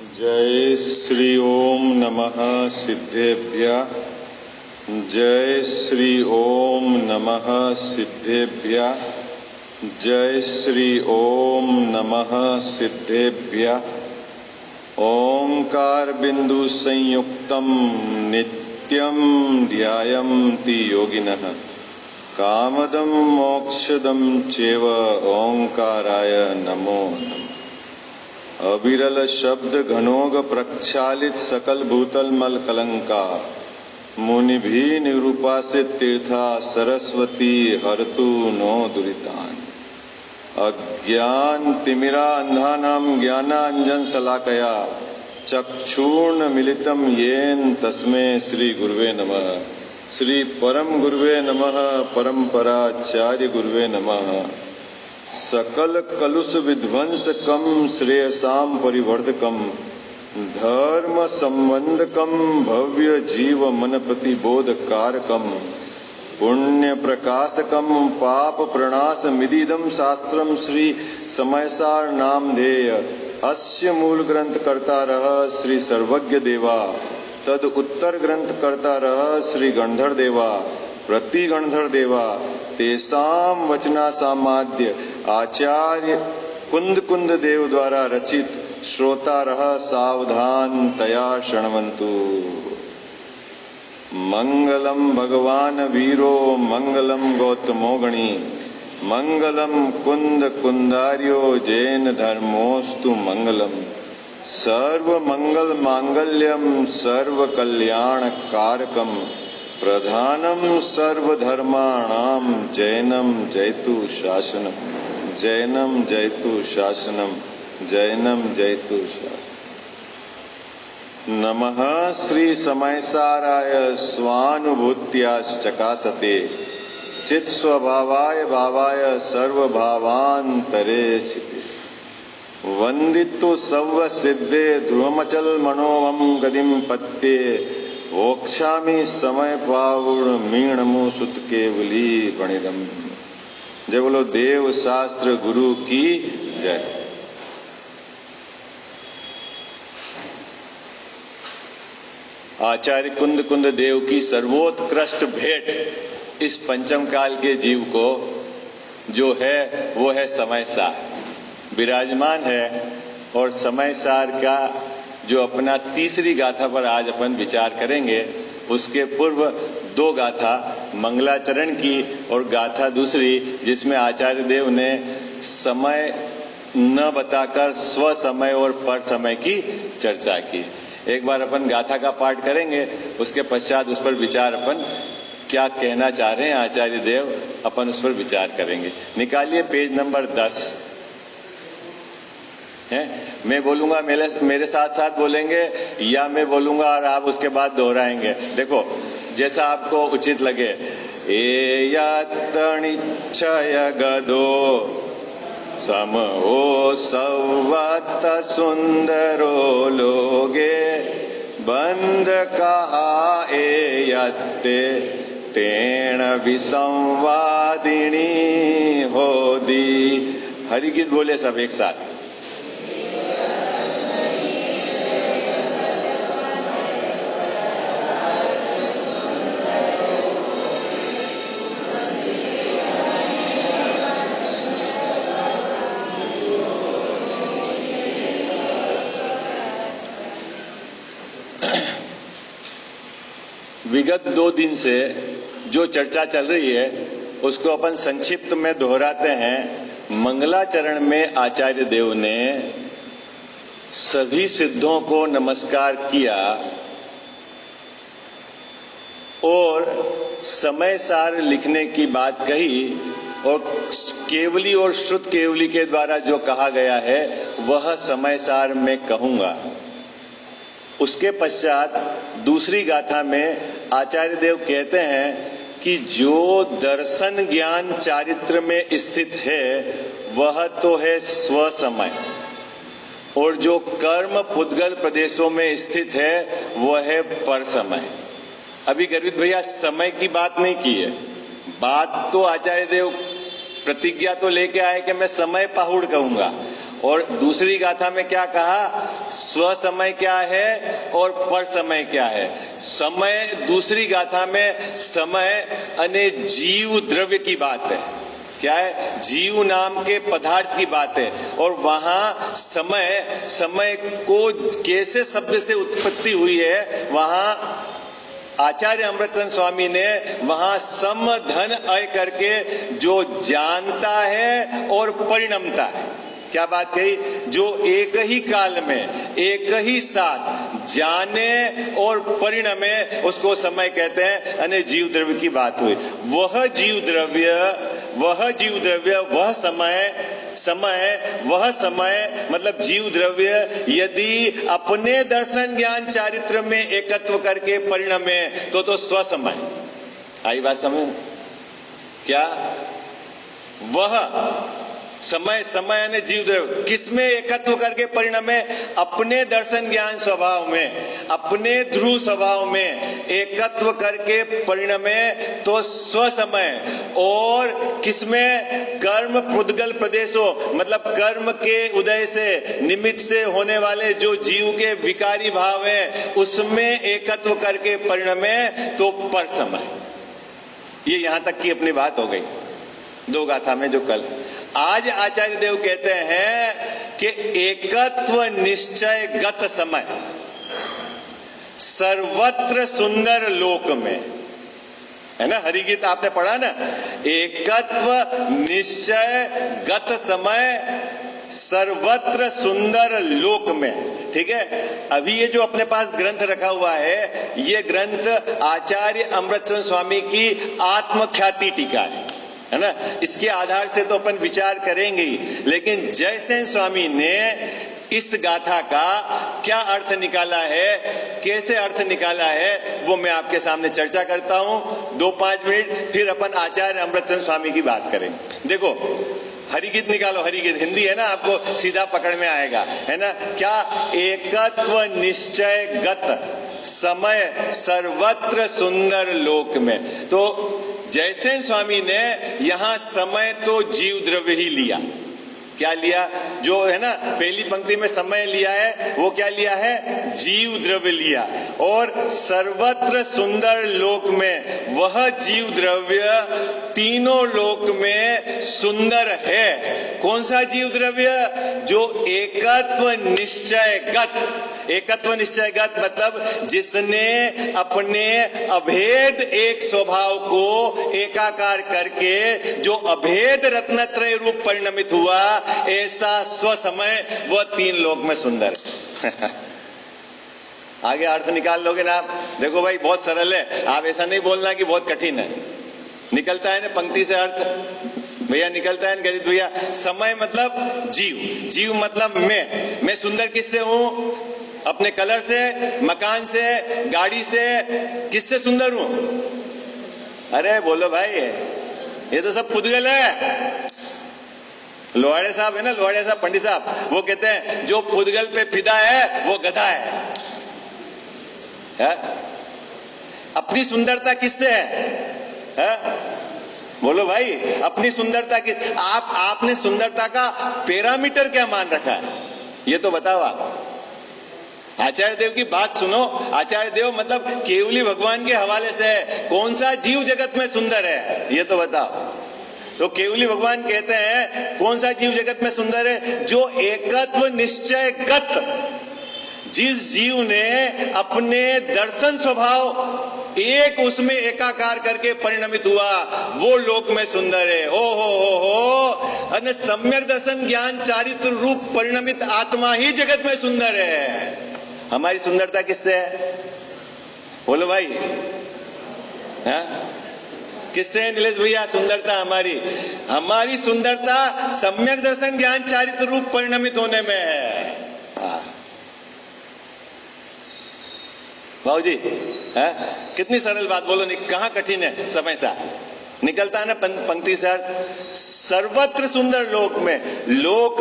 जय श्री ओम नमः सिद्धेभ्यः। जय श्री ओम नमः सिद्धेभ्यः। जय श्री ओम नमः सिद्धेभ्यः। ओंकार बिंदु संयुक्तम नित्यं ध्यायन्ति योगिनः। कामदं मोक्षदं चैव ओंकाराय नमो नमः। अविरल शब्द घनोग प्रक्षालित सकल भूतल मल कलंका। मुनि भी निरूपासित तीर्था सरस्वती हरतु नो दुरितान। अज्ञान तिमिरा अंधानां ज्ञानांजन शलाकया चक्षुर्ण मिलितम येन तस्मै श्री गुरुवे नमः। श्री परम गुरुवे नमः। परंपराचार्य गुरुवे नमः। सकल कलुष विध्वंसकम श्रेयसाम परिवर्धकम धर्म संबंधकम भव्य जीव मन प्रतिबोधकारकम पुण्य प्रकाशकम पाप प्रणाश मिदिदम शास्त्रम श्री समयसार नामधेय। अस्य मूल ग्रंथ कर्ता रह श्री सर्वज्ञ देवा। तद उत्तर ग्रंथ कर्ता रह श्री गणधर देवा। प्रति गणधर देवा तेसाम वचना सामाद्य आचार्य कुंद कुंद देव द्वारा रचित श्रोता रह सावधान तया शृण्वन्तु। मंगलम भगवान वीरो मंगलम गौतमो गणी मंगलम कुंद कुंदार्यो जैन धर्मोस्तु मंगलम। सर्व मंगल मांगल्यम सर्व कल्याण कारकम प्रधानम सर्वधर्माणाम जैनम जयतु शासनम। जैनम जयतु शासनम। जैनम जयतु शासनम। नमः श्री समयसाराय स्वानुभूत्याश्चकासते चित् स्वभावाय भावाय सर्वभावान्तरे चिते। वंदितु सव्व सिद्धे ध्रुवमचल मनोमम गदिम पत्ते वोक्षामि समय पावुण मीणमु सुत केवली प्रणिदम। जय बोलो देव शास्त्र गुरु की जय। आचार्य कुंद कुंद देव की सर्वोत्कृष्ट भेंट इस पंचम काल के जीव को जो है वो है समय सार विराजमान है। और समय सार का जो अपना तीसरी गाथा पर आज अपन विचार करेंगे उसके पूर्व दो गाथा मंगलाचरण की और गाथा दूसरी जिसमें आचार्य देव ने समय न बताकर स्व समय और पर समय की चर्चा की। एक बार अपन गाथा का पाठ करेंगे उसके पश्चात उस पर विचार अपन क्या कहना चाह रहे हैं आचार्य देव अपन उस पर विचार करेंगे। निकालिए पेज नंबर 10 है। मैं बोलूंगा मेरे साथ साथ बोलेंगे या मैं बोलूंगा और आप उसके बाद दोहराएंगे। देखो जैसा आपको उचित लगे। एयत्तनिच्छय गदो समो सवत सुंदरो लोगे बंद कहा एयत्ते तेण विसंवादिनी होदी। हरिगीत बोले सब एक साथ। विगत 2 दिन से जो चर्चा चल रही है उसको अपन संक्षिप्त में दोहराते हैं। मंगलाचरण में आचार्य देव ने सभी सिद्धों को नमस्कार किया और समय सार लिखने की बात कही और केवली और श्रुत केवली के द्वारा जो कहा गया है वह समय सार में कहूंगा। उसके पश्चात दूसरी गाथा में आचार्य देव कहते हैं कि जो दर्शन ज्ञान चारित्र में स्थित है वह तो है स्व समय और जो कर्म पुद्गल प्रदेशों में स्थित है वह है पर समय। अभी गर्वित भैया समय की बात नहीं की है। बात तो आचार्य देव प्रतिज्ञा तो लेके आए कि मैं समय पाहुड़ कहूंगा और दूसरी गाथा में क्या कहा, स्व समय क्या है और पर समय क्या है। समय, दूसरी गाथा में समय अने जीव द्रव्य की बात है, क्या है, जीव नाम के पदार्थ की बात है। और वहां समय, समय को कैसे शब्द से उत्पत्ति हुई है, वहां आचार्य अमृतचंद स्वामी ने वहां सम धन अय करके जो जानता है और परिणमता है, क्या बात कही, जो एक ही काल में एक ही साथ जाने और परिणमे, उसको समय कहते हैं। अने जीव द्रव्य की बात हुई, वह जीव द्रव्य, वह जीव द्रव्य, वह समय, समय, वह समय मतलब जीव द्रव्य यदि अपने दर्शन ज्ञान चारित्र में एकत्व करके परिणमे तो स्वसमय। आई बात समझ, क्या वह समय, समय यानी जीव द्रव्य किसमें एकत्व करके परिणमे, अपने दर्शन ज्ञान स्वभाव में, अपने ध्रुव स्वभाव में एकत्व करके परिणमे तो स्वसमय। और किसमें, कर्म पुद्गल प्रदेशों मतलब कर्म के उदय से, निमित्त से होने वाले जो जीव के विकारी भाव है उसमें एकत्व करके परिणमे तो पर समय। ये यहां तक की अपनी बात हो गई दो गाथा में। जो कल, आज आचार्य देव कहते हैं कि एकत्व निश्चय गत समय सर्वत्र सुंदर लोक में, है ना, हरिगीत आपने पढ़ा ना, एकत्व निश्चय गत समय सर्वत्र सुंदर लोक में। ठीक है, अभी ये जो अपने पास ग्रंथ रखा हुआ है, ये ग्रंथ आचार्य अमृतचंद स्वामी की आत्मख्याति टीका है ना। इसके आधार से तो अपन विचार करेंगे ही, लेकिन जयसेन स्वामी ने इस गाथा का क्या अर्थ निकाला है, कैसे अर्थ निकाला है, वो मैं आपके सामने चर्चा करता हूं 2-5 मिनट, फिर अपन आचार्य अमृतचंद स्वामी की बात करेंगे। देखो, हरिगीत निकालो, हरिगीत हिंदी है ना, आपको सीधा पकड़ में आएगा, है ना। क्या, एकत्व निश्चय गत समय सर्वत्र सुंदर लोक में। तो जयसेन स्वामी ने यहां समय तो जीव द्रव्य ही लिया। क्या लिया, जो है ना पहली पंक्ति में समय लिया है, वो क्या लिया है, जीव द्रव्य लिया। और सर्वत्र सुंदर लोक में वह जीव द्रव्य तीनों लोक में सुंदर है। कौन सा जीव द्रव्य, जो एकत्व निश्चयगत, एकत्व निश्चयगत मतलब जिसने अपने अभेद एक स्वभाव को एकाकार करके जो अभेद रत्नत्रय रूप परिणमित हुआ, ऐसा स्वसमय वह 3 लोक में सुंदर है। आगे अर्थ निकाल लोगे ना आप। देखो भाई, बहुत सरल है, आप ऐसा नहीं बोलना कि बहुत कठिन है। निकलता है ना पंक्ति से अर्थ भैया, निकलता है ना गणित भैया। समय मतलब जीव, जीव मतलब मैं सुंदर किससे हूं, अपने कलर से, मकान से, गाड़ी से, किससे सुंदर हूं। अरे बोलो भाई, ये तो सब पुद्गल है। लोहाड़े साहब है ना, लोहाड़े साहब, पंडित साहब, वो कहते हैं जो पुद्गल पे फिदा है वो गधा है? अपनी सुंदरता किससे है? बोलो भाई, अपनी सुंदरता की, आपने सुंदरता का पैरामीटर क्या मान रखा है, ये तो बताओ आप। आचार्य देव की बात सुनो। आचार्य देव मतलब केवली भगवान के हवाले से है, कौन सा जीव जगत में सुंदर है ये तो बताओ। तो केवली भगवान कहते हैं कौन सा जीव जगत में सुंदर है, जो एकत्व निश्चयगत, जिस जीव ने अपने दर्शन स्वभाव एक उसमें एकाकार करके परिणमित हुआ, वो लोक में सुंदर है। ओ हो, अने सम्यक दर्शन ज्ञान चारित्र रूप परिणमित आत्मा ही जगत में सुंदर है। हमारी सुंदरता किससे है, बोलो भाई, किससे है नीलेश भैया सुंदरता हमारी? हमारी सुंदरता सम्यक दर्शन ज्ञान चारित्र रूप परिणमित होने में है। भाऊजी, कितनी सरल बात, बोलो नहीं, कहां कठिन है, समय सा निकलता है ना पंक्ति से अर्थ। सर्वत्र सुंदर लोक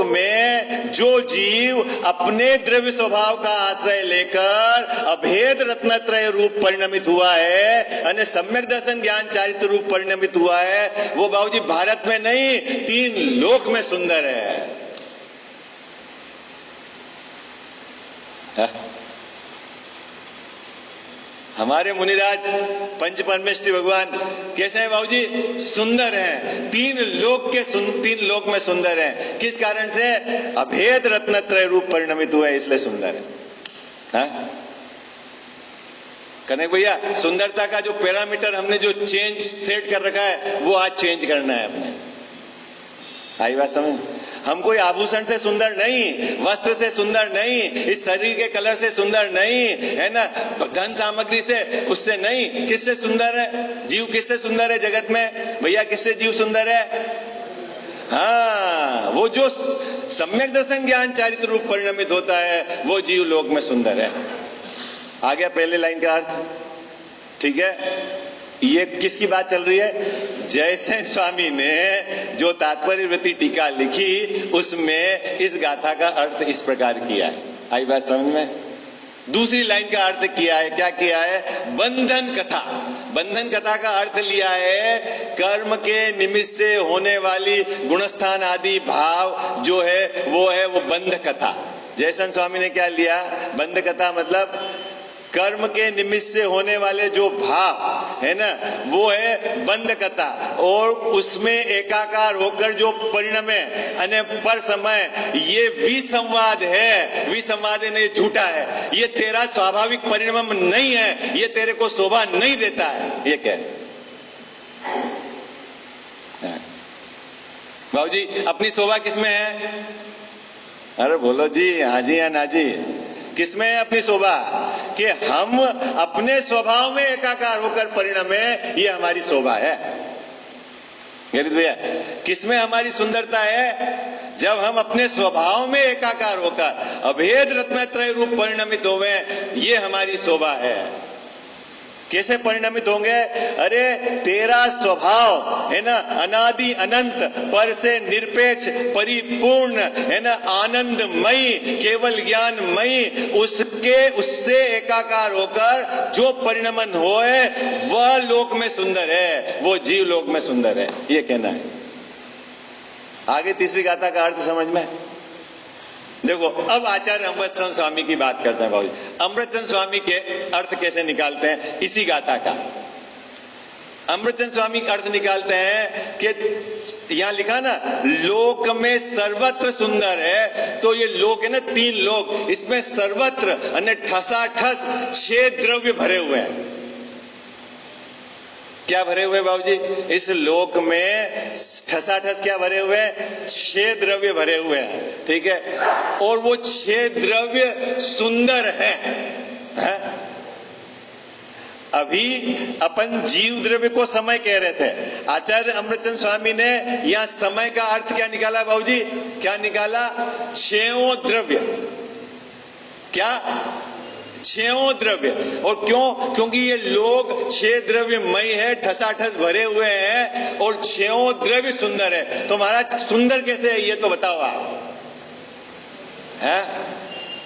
में जो जीव अपने द्रव्य स्वभाव का आश्रय लेकर अभेद रत्नत्रय रूप परिणमित हुआ है, अन्य सम्यक दर्शन ज्ञान चारित्र रूप परिणमित हुआ है, वो बाबूजी भारत में नहीं 3 लोक में सुंदर है। हमारे मुनिराज पंच परमेष्ठी भगवान कैसे हैं बाबूजी? सुंदर हैं, तीन लोक में सुंदर हैं। किस कारण से? अभेद रत्नत्रय रूप परिणमित हुआ है, इसलिए सुंदर है। कनक भैया, सुंदरता का जो पैरामीटर हमने जो सेट कर रखा है, वो आज चेंज करना है अपने। आई बात समझ? हम कोई आभूषण से सुंदर नहीं, वस्त्र से सुंदर नहीं, इस शरीर के कलर से सुंदर नहीं, है ना, धन सामग्री से, उससे नहीं। किससे सुंदर है जीव? किससे सुंदर है जगत में भैया? किससे जीव सुंदर है? हाँ, वो जो सम्यक दर्शन ज्ञान चारित्र रूप परिणमित होता है, वो जीव लोक में सुंदर है। आ गया पहले लाइन का अर्थ? ठीक है। ये किसकी बात चल रही है? जयसेन स्वामी ने जो तात्पर्य वृत्ति टीका लिखी, उसमें इस गाथा का अर्थ इस प्रकार किया है। आई बात समझ में? दूसरी लाइन का अर्थ किया है, क्या किया है? बंधन कथा। बंधन कथा का अर्थ लिया है कर्म के निमित्त से होने वाली गुणस्थान आदि भाव जो है वो बंध कथा। जयसेन स्वामी ने क्या लिया? बंध कथा मतलब कर्म के निमित्त से होने वाले जो भाव है ना, वो है बंध कथा। और उसमें एकाकार होकर जो परिणमे अने पर समय, ये विसंवाद है। विसंवाद नहीं, झूठा है। ये तेरा स्वाभाविक परिणाम नहीं है, ये तेरे को शोभा नहीं देता है। ये क्या है बाबूजी? अपनी शोभा किसमें है? अरे बोलो जी, हाँ जी या ना जी। किसमें है अपनी शोभा? कि हम अपने स्वभाव में एकाकार होकर परिणमे, ये हमारी शोभा है। भैया, किसमें हमारी सुंदरता है? जब हम अपने स्वभाव में एकाकार होकर अभेद रत्नत्रय रूप परिणमित होवे, ये हमारी शोभा है। कैसे परिणमित होंगे? अरे तेरा स्वभाव है ना, अनादि अनंत, पर से निरपेक्ष, परिपूर्ण, है ना, आनंदमयी, केवल ज्ञानमयी, उससे एकाकार होकर जो परिणमन होए, वह लोक में सुंदर है, वो जीव लोक में सुंदर है। ये कहना है। आगे तीसरी गाथा का अर्थ समझ में? देखो, अब आचार्य अमृतचंद स्वामी की बात करते हैं बाबू। अमृतचंद स्वामी के अर्थ कैसे निकालते हैं इसी गाथा का? अमृतचंद स्वामी अर्थ निकालते हैं कि यहां लिखा ना, लोक में सर्वत्र सुंदर है। तो ये लोक है ना, तीन लोक, इसमें सर्वत्र अन्य ठसाठस 6 द्रव्य भरे हुए हैं। क्या भरे हुए बाबूजी? इस लोक में ठसाठस क्या भरे हुए हैं? 6 द्रव्य भरे हुए हैं। ठीक है। और वो 6 द्रव्य सुंदर है? अभी अपन जीव द्रव्य को समय कह रहे थे। आचार्य अमृतचंद स्वामी ने यहां समय का अर्थ क्या निकाला बाबूजी? क्या निकाला? 6 द्रव्य। क्या? 6 द्रव्य। और क्यों? क्योंकि ये लोग 6 द्रव्यमय है, ठसाठस भरे हुए हैं, और 6 द्रव्य सुंदर है। तो महाराज सुंदर कैसे है ये तो बताओ आप। है?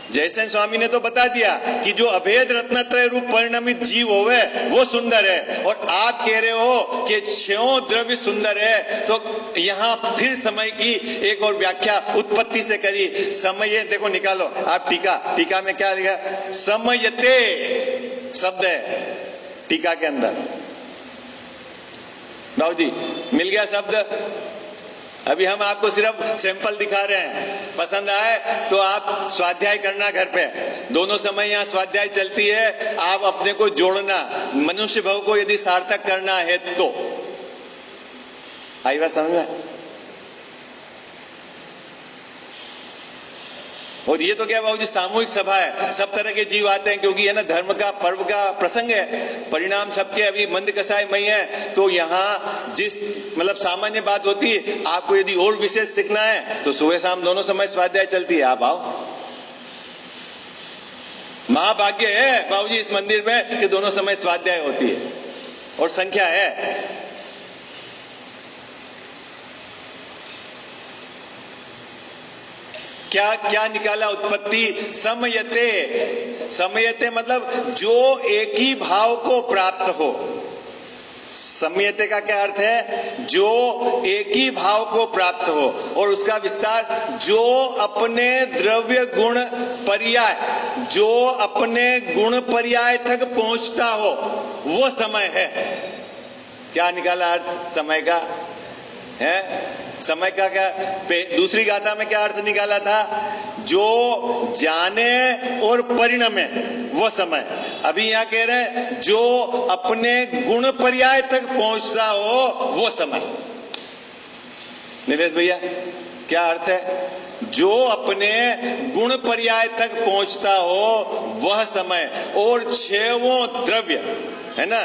जयसेन स्वामी ने तो बता दिया कि जो अभेद रत्नत्रय रूप परिणमित जीव होवे वो सुंदर है, और आप कह रहे हो कि 6 द्रव्य सुंदर है। तो यहां फिर समय की एक और व्याख्या उत्पत्ति से करी। समय, देखो निकालो आप टीका में क्या लिखा? समयते शब्द है टीका के अंदर। बाबू जी मिल गया शब्द? अभी हम आपको सिर्फ सैंपल दिखा रहे हैं, पसंद आए तो आप स्वाध्याय करना घर पे। दोनों समय यहाँ स्वाध्याय चलती है, आप अपने को जोड़ना, मनुष्य भाव को यदि सार्थक करना है तो। आई बात समझ में? और ये तो क्या बाबूजी सामूहिक सभा है, सब तरह के जीव आते हैं, क्योंकि है ना धर्म का पर्व का प्रसंग है। परिणाम सबके अभी मंद कसायमय है। तो यहाँ जिस मतलब सामान्य बात होती है, आपको यदि और विशेष सीखना है तो सुबह शाम दोनों समय स्वाध्याय चलती है, आप आओ। महाभाग्य है बाबूजी इस मंदिर में कि दोनों समय स्वाध्याय होती है और संख्या है। क्या क्या निकाला उत्पत्ति? समयते। समयते मतलब जो एक ही भाव को प्राप्त हो। समयते का क्या अर्थ है? जो एक ही भाव को प्राप्त हो। और उसका विस्तार, जो अपने द्रव्य गुण पर्याय जो अपने गुण पर्याय तक पहुंचता हो वो समय है। क्या निकाला अर्थ समय का है? समय का क्या दूसरी गाथा में क्या अर्थ निकाला था? जो जाने और परिणमे वो समय। अभी यहां कह रहे हैं जो अपने गुण पर्याय तक पहुंचता हो वो समय। निवेश भैया क्या अर्थ है? जो अपने गुण पर्याय तक पहुंचता हो वह समय। और छेवों द्रव्य है ना,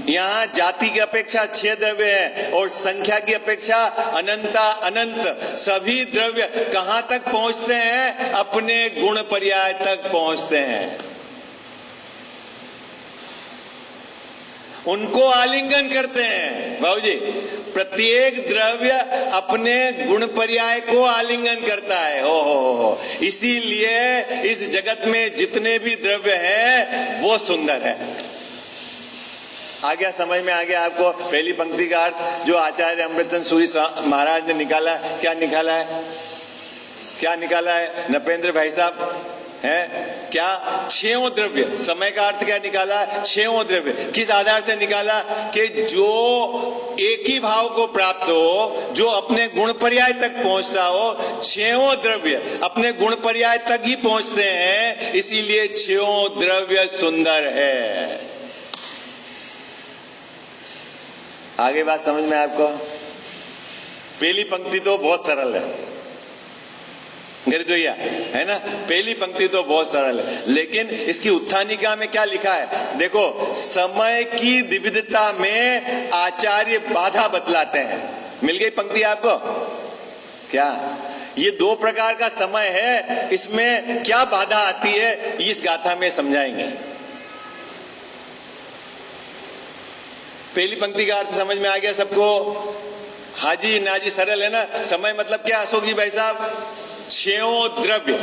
यहां जाति की अपेक्षा 6 द्रव्य है और संख्या की अपेक्षा अनंता अनंत। सभी द्रव्य कहां तक पहुंचते हैं? अपने गुण पर्याय तक पहुंचते हैं, उनको आलिंगन करते हैं। बाबूजी प्रत्येक द्रव्य अपने गुण पर्याय को आलिंगन करता है। हो इसीलिए इस जगत में जितने भी द्रव्य हैं वो सुंदर है। आ गया, समझ में आ गया आपको? पहली पंक्ति का अर्थ जो आचार्य अमृतचंद सूरी महाराज ने निकाला, क्या निकाला है? क्या निकाला है नपेंद्र भाई साहब? है क्या? 6 द्रव्य। समय का अर्थ क्या निकाला? 6 द्रव्य। किस आधार से निकाला? कि जो एक ही भाव को प्राप्त हो, जो अपने गुण पर्याय तक पहुंचता हो। 6 द्रव्य अपने गुण पर्याय तक ही पहुंचते हैं, इसीलिए 6 द्रव्य सुंदर है। आगे बात समझ में आपको? पहली पंक्ति तो बहुत सरल है भैया, है ना? पहली पंक्ति तो बहुत सरल है, लेकिन इसकी उत्थानिका में क्या लिखा है देखो। समय की विविधता में आचार्य बाधा बतलाते हैं। मिल गई पंक्ति आपको? क्या ये 2 प्रकार का समय है, इसमें क्या बाधा आती है इस गाथा में समझाएंगे। पहली पंक्ति का अर्थ समझ में आ गया सबको? हाजी नाजी सरल है ना? समय मतलब क्या अशोक जी भाई साहब? 6 द्रव्य।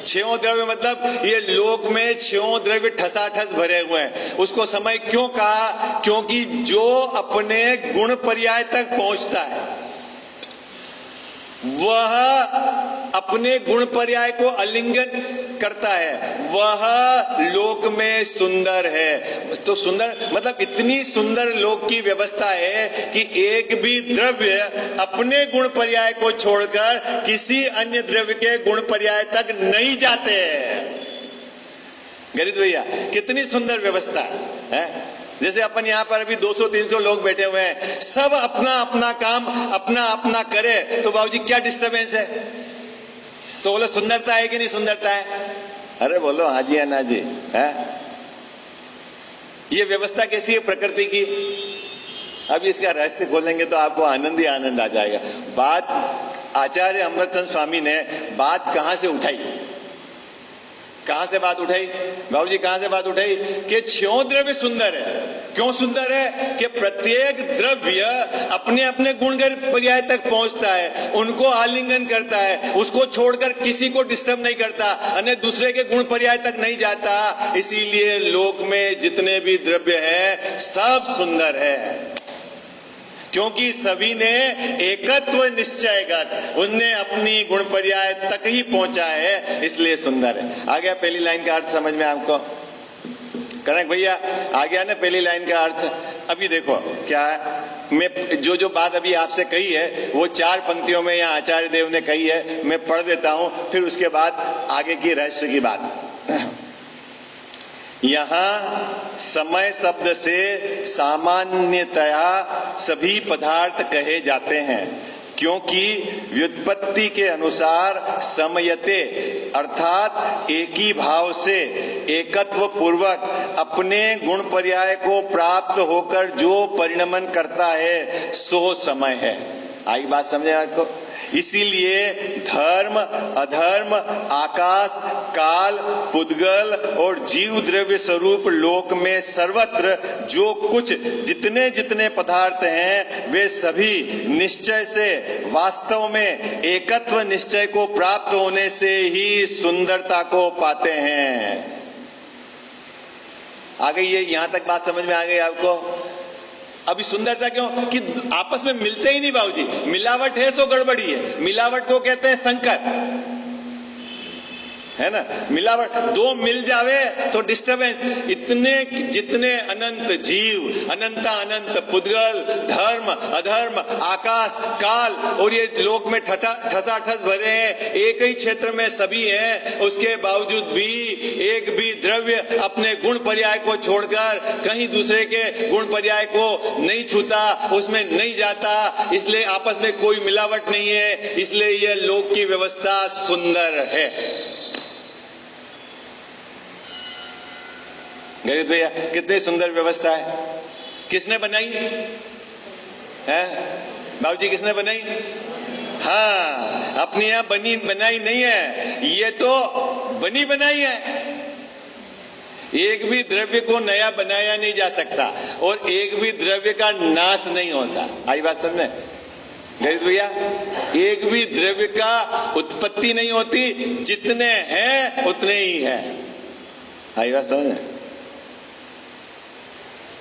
6 द्रव्य मतलब ये लोक में 6 द्रव्य ठसाठस भरे हुए हैं। उसको समय क्यों कहा? क्योंकि जो अपने गुण पर्याय तक पहुंचता है वह अपने गुण पर्याय को आलिंगन करता है, वह लोक में सुंदर है। तो सुंदर मतलब इतनी सुंदर लोक की व्यवस्था है कि एक भी द्रव्य अपने गुण पर्याय को छोड़कर किसी अन्य द्रव्य के गुण पर्याय तक नहीं जाते हैं। गरीब भैया कितनी सुंदर व्यवस्था है। जैसे अपन यहां पर अभी 200-300 लोग बैठे हुए हैं, सब अपना अपना काम अपना अपना करे तो बाबूजी क्या डिस्टरबेंस है? तो बोलो सुंदरता है कि नहीं सुंदरता है? अरे बोलो हाँ जी या ना जी है? ये व्यवस्था कैसी है प्रकृति की? अब इसका रहस्य खोलेंगे तो आपको आनंद ही आनंद आ जाएगा। बात आचार्य अमृतचंद स्वामी ने बात कहां से उठाई? कहां से बात उठाई बाबूजी? कहां से बात उठाई कि 6 द्रव्य सुंदर है। क्यों सुंदर है? कि प्रत्येक द्रव्य अपने अपने गुण पर्याय तक पहुंचता है, उनको आलिंगन करता है, उसको छोड़कर किसी को डिस्टर्ब नहीं करता, अन्य दूसरे के गुण पर्याय तक नहीं जाता। इसीलिए लोक में जितने भी द्रव्य है सब सुंदर है, क्योंकि सभी ने एकत्व निश्चय कर उनने अपनी गुण पर्याय तक ही पहुंचा है, इसलिए सुंदर है। आ गया पहली लाइन का अर्थ समझ में आपको? करेक्ट भैया? आ गया ना पहली लाइन का अर्थ? अभी देखो क्या है, मैं जो बात अभी आपसे कही है वो 4 पंक्तियों में यहाँ आचार्य देव ने कही है, मैं पढ़ देता हूं, फिर उसके बाद आगे की रहस्य की बात। यहां समय शब्द से सामान्यतया सभी पदार्थ कहे जाते हैं, क्योंकि व्युत्पत्ति के अनुसार समयते अर्थात एक ही भाव से एकत्व पूर्वक अपने गुण पर्याय को प्राप्त होकर जो परिणमन करता है सो समय है। आई बात समझे आपको? इसीलिए धर्म अधर्म आकाश काल पुद्गल और जीव द्रव्य स्वरूप लोक में सर्वत्र जो कुछ जितने जितने पदार्थ हैं वे सभी निश्चय से वास्तव में एकत्व निश्चय को प्राप्त होने से ही सुंदरता को पाते हैं। आ गई ये? यहां तक बात समझ में आ गई आपको? अभी सुंदरता क्यों? कि आपस में मिलते ही नहीं बाबूजी। मिलावट है सो गड़बड़ी है। मिलावट को कहते हैं संकर। है ना, मिलावट। दो मिल जावे तो डिस्टरबेंस। इतने जितने अनंत जीव, अनंता अनंत पुद्गल, धर्म अधर्म, आकाश काल, और ये लोक में ठसाठस भरे हैं, एक ही क्षेत्र में सभी हैं, उसके बावजूद भी एक भी द्रव्य अपने गुण पर्याय को छोड़कर कहीं दूसरे के गुण पर्याय को नहीं छूता, उसमें नहीं जाता। इसलिए आपस में कोई मिलावट नहीं है, इसलिए यह लोक की व्यवस्था सुंदर है। गणित भैया, कितनी सुंदर व्यवस्था है। किसने बनाई है? बाबूजी किसने बनाई? हाँ, अपनी यहां बनी बनाई नहीं है, ये तो बनी बनाई है। एक भी द्रव्य को नया बनाया नहीं जा सकता और एक भी द्रव्य का नाश नहीं होता। आई बात समझ? गणित भैया, एक भी द्रव्य का उत्पत्ति नहीं होती, जितने हैं उतने ही है। आई बात समझ?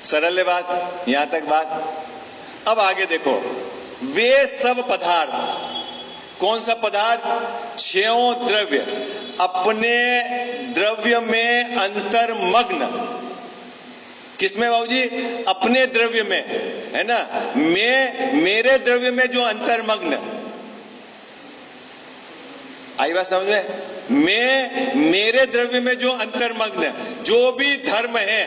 सरल बात, यहां तक बात। अब आगे देखो, वे सब पदार्थ, कौन सा पदार्थ? छयों द्रव्य अपने द्रव्य में अंतर्मग्न। किसमें बाबूजी? अपने द्रव्य में, है ना। मेरे द्रव्य में जो अंतर्मग्न, आई बात समझ में? मेरे द्रव्य में जो अंतर्मग्न, जो भी धर्म है,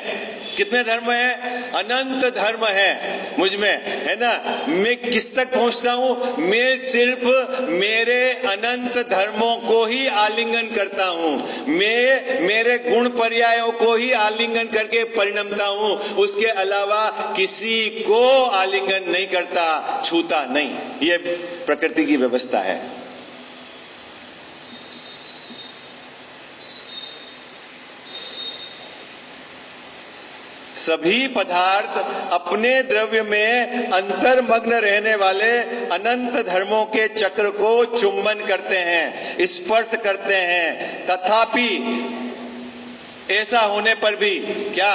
कितने धर्म है? अनंत धर्म है मुझ में, है ना। मैं किस तक पहुंचता हूं? मैं सिर्फ मेरे अनंत धर्मों को ही आलिंगन करता हूं, मैं मेरे गुण पर्यायों को ही आलिंगन करके परिणमता हूं, उसके अलावा किसी को आलिंगन नहीं करता, छूता नहीं। यह प्रकृति की व्यवस्था है। सभी पदार्थ अपने द्रव्य में अंतर्मग्न रहने वाले अनंत धर्मों के चक्र को चुंबन करते हैं, स्पर्श करते हैं। तथापि ऐसा होने पर भी क्या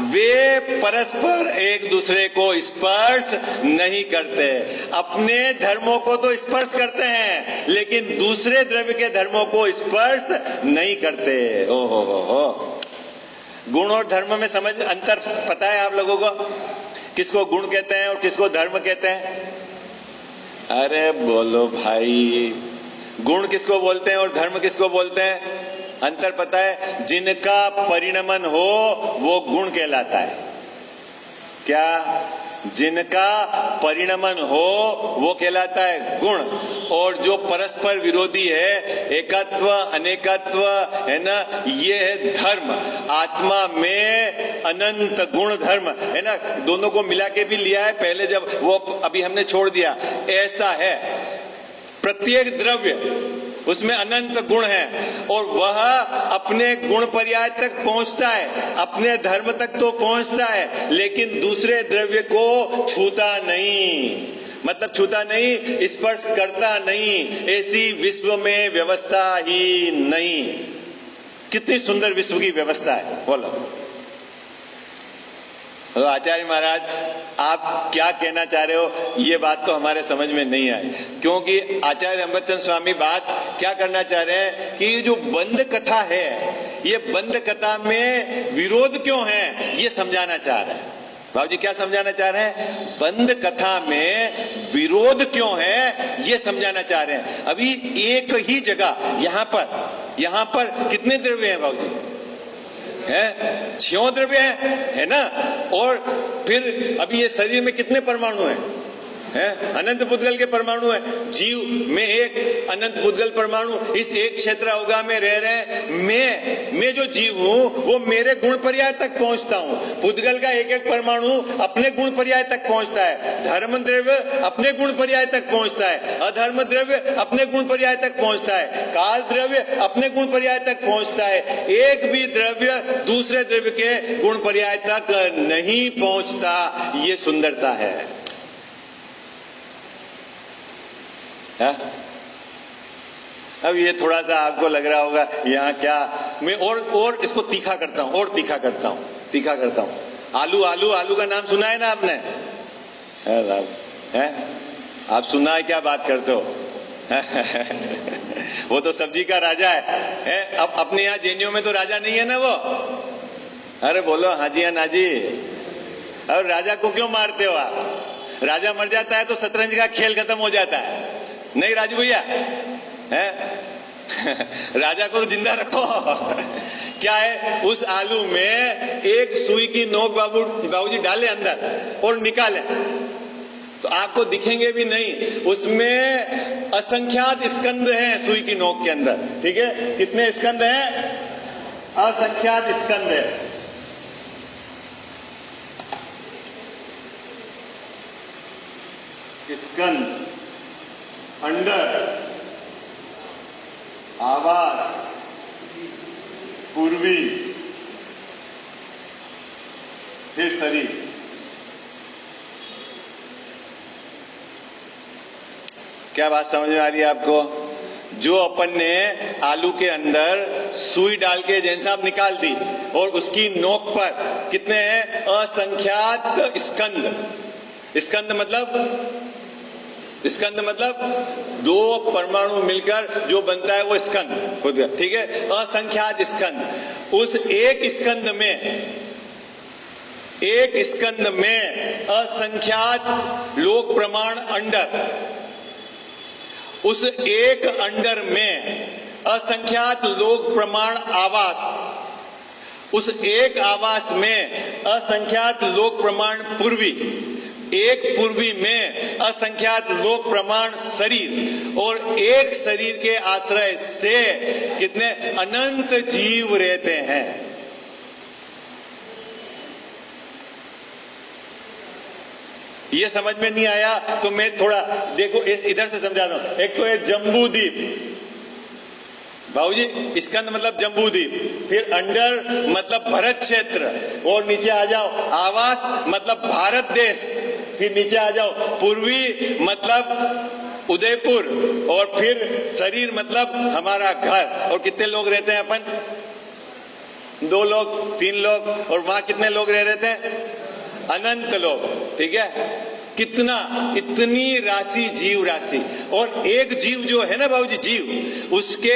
वे परस्पर एक दूसरे को स्पर्श नहीं करते? अपने धर्मों को तो स्पर्श करते हैं, लेकिन दूसरे द्रव्य के धर्मों को स्पर्श नहीं करते। हो गुण और धर्म में समझ अंतर पता है आप लोगों को? किसको गुण कहते हैं और किसको धर्म कहते हैं? अरे बोलो भाई, गुण किसको बोलते हैं और धर्म किसको बोलते हैं? अंतर पता है? जिनका परिणमन हो वो गुण कहलाता है। क्या? जिनका परिणमन हो वो कहलाता है गुण, और जो परस्पर विरोधी है, एकत्व अनेकत्व, है ना, ये है धर्म। आत्मा में अनंत गुण धर्म, है ना, दोनों को मिला के भी लिया है पहले, जब वो अभी हमने छोड़ दिया। ऐसा है, प्रत्येक द्रव्य उसमें अनंत गुण है और वह अपने गुण पर्याय तक पहुंचता है, अपने धर्म तक तो पहुंचता है, लेकिन दूसरे द्रव्य को छूता नहीं। मतलब छूता नहीं, स्पर्श करता नहीं। ऐसी विश्व में व्यवस्था ही नहीं। कितनी सुंदर विश्व की व्यवस्था है, बोलो। तो आचार्य महाराज, आप क्या कहना चाह रहे हो? ये बात तो हमारे समझ में नहीं आई, क्योंकि आचार्य अमृतचंद स्वामी बात क्या करना चाह रहे हैं कि ये जो बंद कथा है, ये बंद कथा में विरोध क्यों है, ये समझाना चाह रहे हैं। बाबूजी क्या समझाना चाह रहे हैं? बंद कथा में विरोध क्यों है, ये समझाना चाह रहे हैं। अभी एक ही जगह यहां पर कितने द्रव्य हैं बाबूजी? है 6 द्रव्य है ना। और फिर अभी ये शरीर में कितने परमाणु हैं? अनंत पुद्गल के परमाणु है। जीव में एक अनंत पुद्गल परमाणु, इस एक क्षेत्र अवगा में रह रहे। मैं जो जीव हूं वो मेरे गुण पर्याय तक पहुंचता हूं। पुद्गल का एक एक परमाणु अपने गुण पर्याय तक पहुंचता है। धर्म द्रव्य अपने गुण पर्याय तक पहुंचता है, अधर्म द्रव्य अपने गुण पर्याय तक पहुंचता है, काल द्रव्य अपने गुण पर्याय तक पहुंचता है। एक भी द्रव्य दूसरे द्रव्य के गुण पर्याय तक नहीं पहुंचता। ये सुंदरता है। अब ये थोड़ा सा आपको लग रहा होगा यहाँ क्या, मैं और इसको तीखा करता हूँ। आलू का नाम सुना है ना आपने? है आप सुना है? क्या बात करते हो? वो तो सब्जी का राजा है? अब अपने यहाँ जैनियों में तो राजा नहीं है ना वो। अरे बोलो हाँ जी, ना जी। और राजा को क्यों मारते हो आप? राजा मर जाता है तो शतरंज का खेल खत्म हो जाता है। नहीं राजू भैया, है? राजा को जिंदा रखो। क्या है उस आलू में? एक सुई की नोक बाबूजी डाले अंदर और निकाले तो आपको दिखेंगे भी नहीं। उसमें असंख्यात स्कंद हैं सुई की नोक के अंदर। ठीक है, कितने स्कंद हैं? असंख्यात स्कंद है। स्कंद, अंडर, आवास, पूर्वी, फिर शरीर। क्या बात समझ में आ रही है आपको? जो अपन ने आलू के अंदर सुई डाल के जैसा निकाल दी और उसकी नोक पर कितने हैं? असंख्यात स्कंद। स्कंद मतलब दो परमाणु मिलकर जो बनता है वो स्कंद। ठीक है, असंख्यात स्कंद। उस एक स्कंद में असंख्यात लोक प्रमाण अंडर, उस एक अंडर में असंख्यात लोक प्रमाण आवास, उस एक आवास में असंख्यात लोक प्रमाण पूर्वी, एक पूर्वी में असंख्यात लोक प्रमाण शरीर, और एक शरीर के आश्रय से कितने अनंत जीव रहते हैं। ये समझ में नहीं आया तो मैं थोड़ा देखो इधर से समझा रहा हूं। एक तो है जम्बू द्वीप, बाबूजी स्कंद मतलब जम्बू द्वीप, फिर अंडर मतलब भरत क्षेत्र, और नीचे आ जाओ आवास मतलब भारत देश, फिर नीचे आ जाओ पूर्वी मतलब उदयपुर, और फिर शरीर मतलब हमारा घर। और कितने लोग रहते हैं अपन? 2 लोग 3 लोग, और वहां कितने लोग रहते हैं? अनंत लोग। ठीक है, कितना, इतनी राशि, जीव राशि। और एक जीव जो है ना बाबूजी, जीव, उसके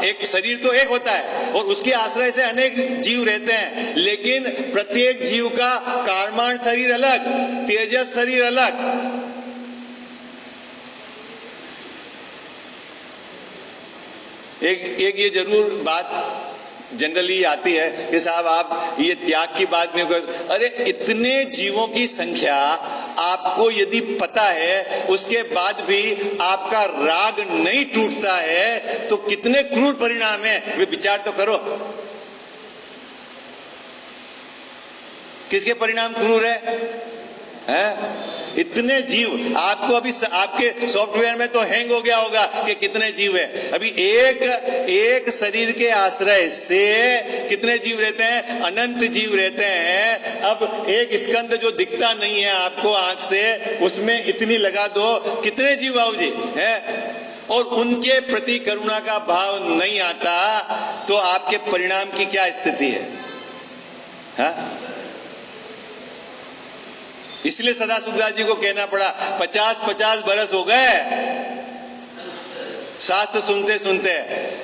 एक शरीर तो एक होता है और उसके आश्रय से अनेक जीव रहते हैं, लेकिन प्रत्येक जीव का कारमान शरीर अलग, तेजस शरीर अलग। एक ये जरूर बात जनरली आती है कि साहब आप ये त्याग की बात नहीं कर। अरे इतने जीवों की संख्या आपको यदि पता है, उसके बाद भी आपका राग नहीं टूटता है तो कितने क्रूर परिणाम है, वे विचार तो करो। किसके परिणाम क्रूर है? इतने जीव। आपको अभी आपके सॉफ्टवेयर में तो हैंग हो गया होगा कि कितने जीव है। अभी एक शरीर के आश्रय से कितने जीव रहते हैं? अनंत जीव रहते हैं। अब एक स्कंद जो दिखता नहीं है आपको आंख से, उसमें इतनी लगा दो, कितने जीव बाबूजी है, और उनके प्रति करुणा का भाव नहीं आता तो आपके परिणाम की क्या स्थिति है? इसलिए सदा सुखदास जी को कहना पड़ा 50-50 बरस हो गए शास्त्र सुनते सुनते,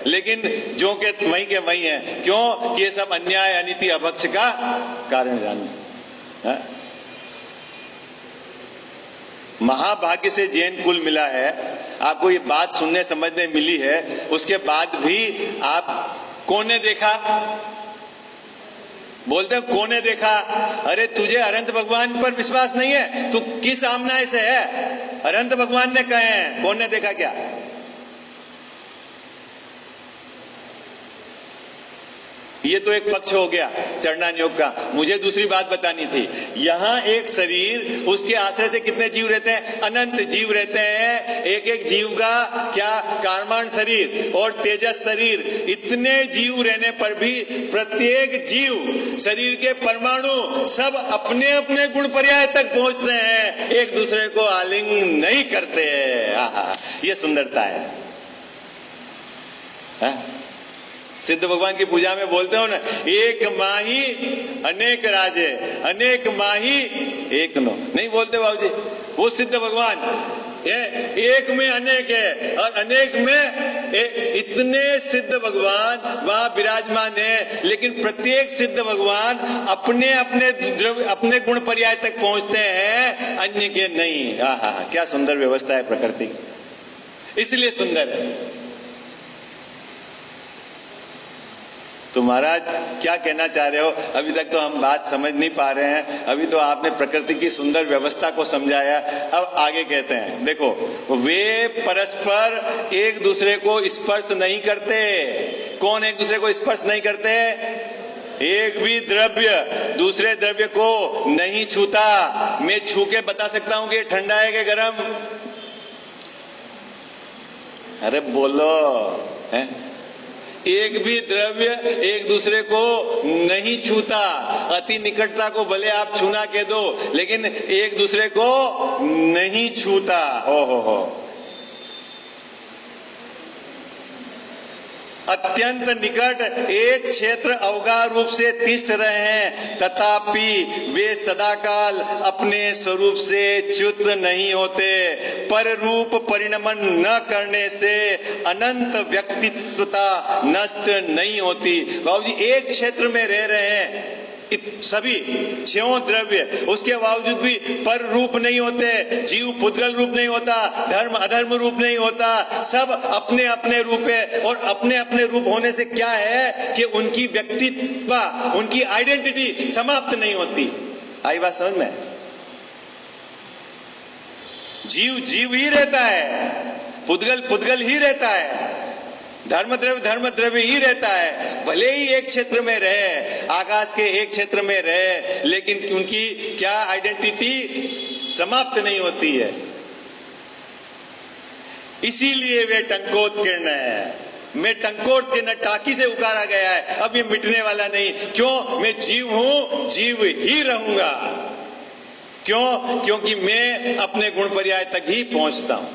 लेकिन जो के वही है। क्यों? कि ये सब अन्याय, अनीति, अभक्ष का कारण जानना। महाभाग्य से जैन कुल मिला है, आपको ये बात सुनने समझने मिली है, उसके बाद भी आप कौन ने देखा? बोलते कौन ने देखा? अरे तुझे अनंत भगवान पर विश्वास नहीं है, तू किस आमनाय से है? अनंत भगवान ने कहे हैं, कौन ने देखा क्या? ये तो एक पक्ष हो गया चरणान योग का। मुझे दूसरी बात बतानी थी। यहां एक शरीर, उसके आश्रय से कितने जीव रहते हैं? अनंत जीव रहते हैं। एक एक जीव का क्या कारमान शरीर और तेजस शरीर, इतने जीव रहने पर भी प्रत्येक जीव शरीर के परमाणु सब अपने अपने गुण पर्याय तक पहुंचते हैं, एक दूसरे को आलिंगन नहीं करते हैं। ये सुंदरता है। सिद्ध भगवान की पूजा में बोलते हो ना, एक माही अनेक राजे, अनेक माही एक नो। नहीं बोलते बाबूजी, वो सिद्ध भगवान ये एक में अनेक है और अनेक में इतने सिद्ध भगवान वहां विराजमान है, लेकिन प्रत्येक सिद्ध भगवान अपने अपने द्रव्य अपने गुण पर्याय तक पहुंचते हैं, अन्य के नहीं। आहा, क्या सुंदर व्यवस्था है प्रकृति, इसलिए सुंदर है। तो महाराज क्या कहना चाह रहे हो? अभी तक तो हम बात समझ नहीं पा रहे हैं, अभी तो आपने प्रकृति की सुंदर व्यवस्था को समझाया। अब आगे कहते हैं, देखो, वे परस्पर एक दूसरे को स्पर्श नहीं करते। कौन एक दूसरे को स्पर्श नहीं करते? एक भी द्रव्य दूसरे द्रव्य को नहीं छूता। मैं छू के बता सकता हूं कि ठंडा है कि गर्म? अरे बोलो, है? एक भी द्रव्य एक दूसरे को नहीं छूता। अति निकटता को भले आप छूना कह दो, लेकिन एक दूसरे को नहीं छूता। हो अत्यंत निकट एक क्षेत्र अवगाह रूप से तिष्ठ रहे हैं, तथापि वे सदाकाल अपने स्वरूप से च्युत नहीं होते। पर रूप परिणमन न करने से अनंत व्यक्तित्वता नष्ट नहीं होती। बाबूजी एक क्षेत्र में रह रहे हैं सभी छयों द्रव्य, उसके बावजूद भी पर रूप नहीं होते, जीव पुद्गल रूप नहीं होता, धर्म अधर्म रूप नहीं होता, सब अपने अपने रूप है। और अपने अपने रूप होने से क्या है कि उनकी व्यक्तित्व, उनकी आइडेंटिटी समाप्त नहीं होती। आई बात समझ में? जीव जीव ही रहता है, पुद्गल पुद्गल ही रहता है, धर्म द्रव्य ही रहता है। भले ही एक क्षेत्र में रहे, आकाश के एक क्षेत्र में रहे, लेकिन उनकी क्या आइडेंटिटी समाप्त नहीं होती है। इसीलिए वे टंकोत्कीर्ण है। मैं टंकोत्कीर्ण, टाकी से उकारा गया है, अब ये मिटने वाला नहीं। क्यों? मैं जीव हूं, जीव ही रहूंगा। क्यों? क्योंकि मैं अपने गुण पर्याय तक ही पहुंचता हूं।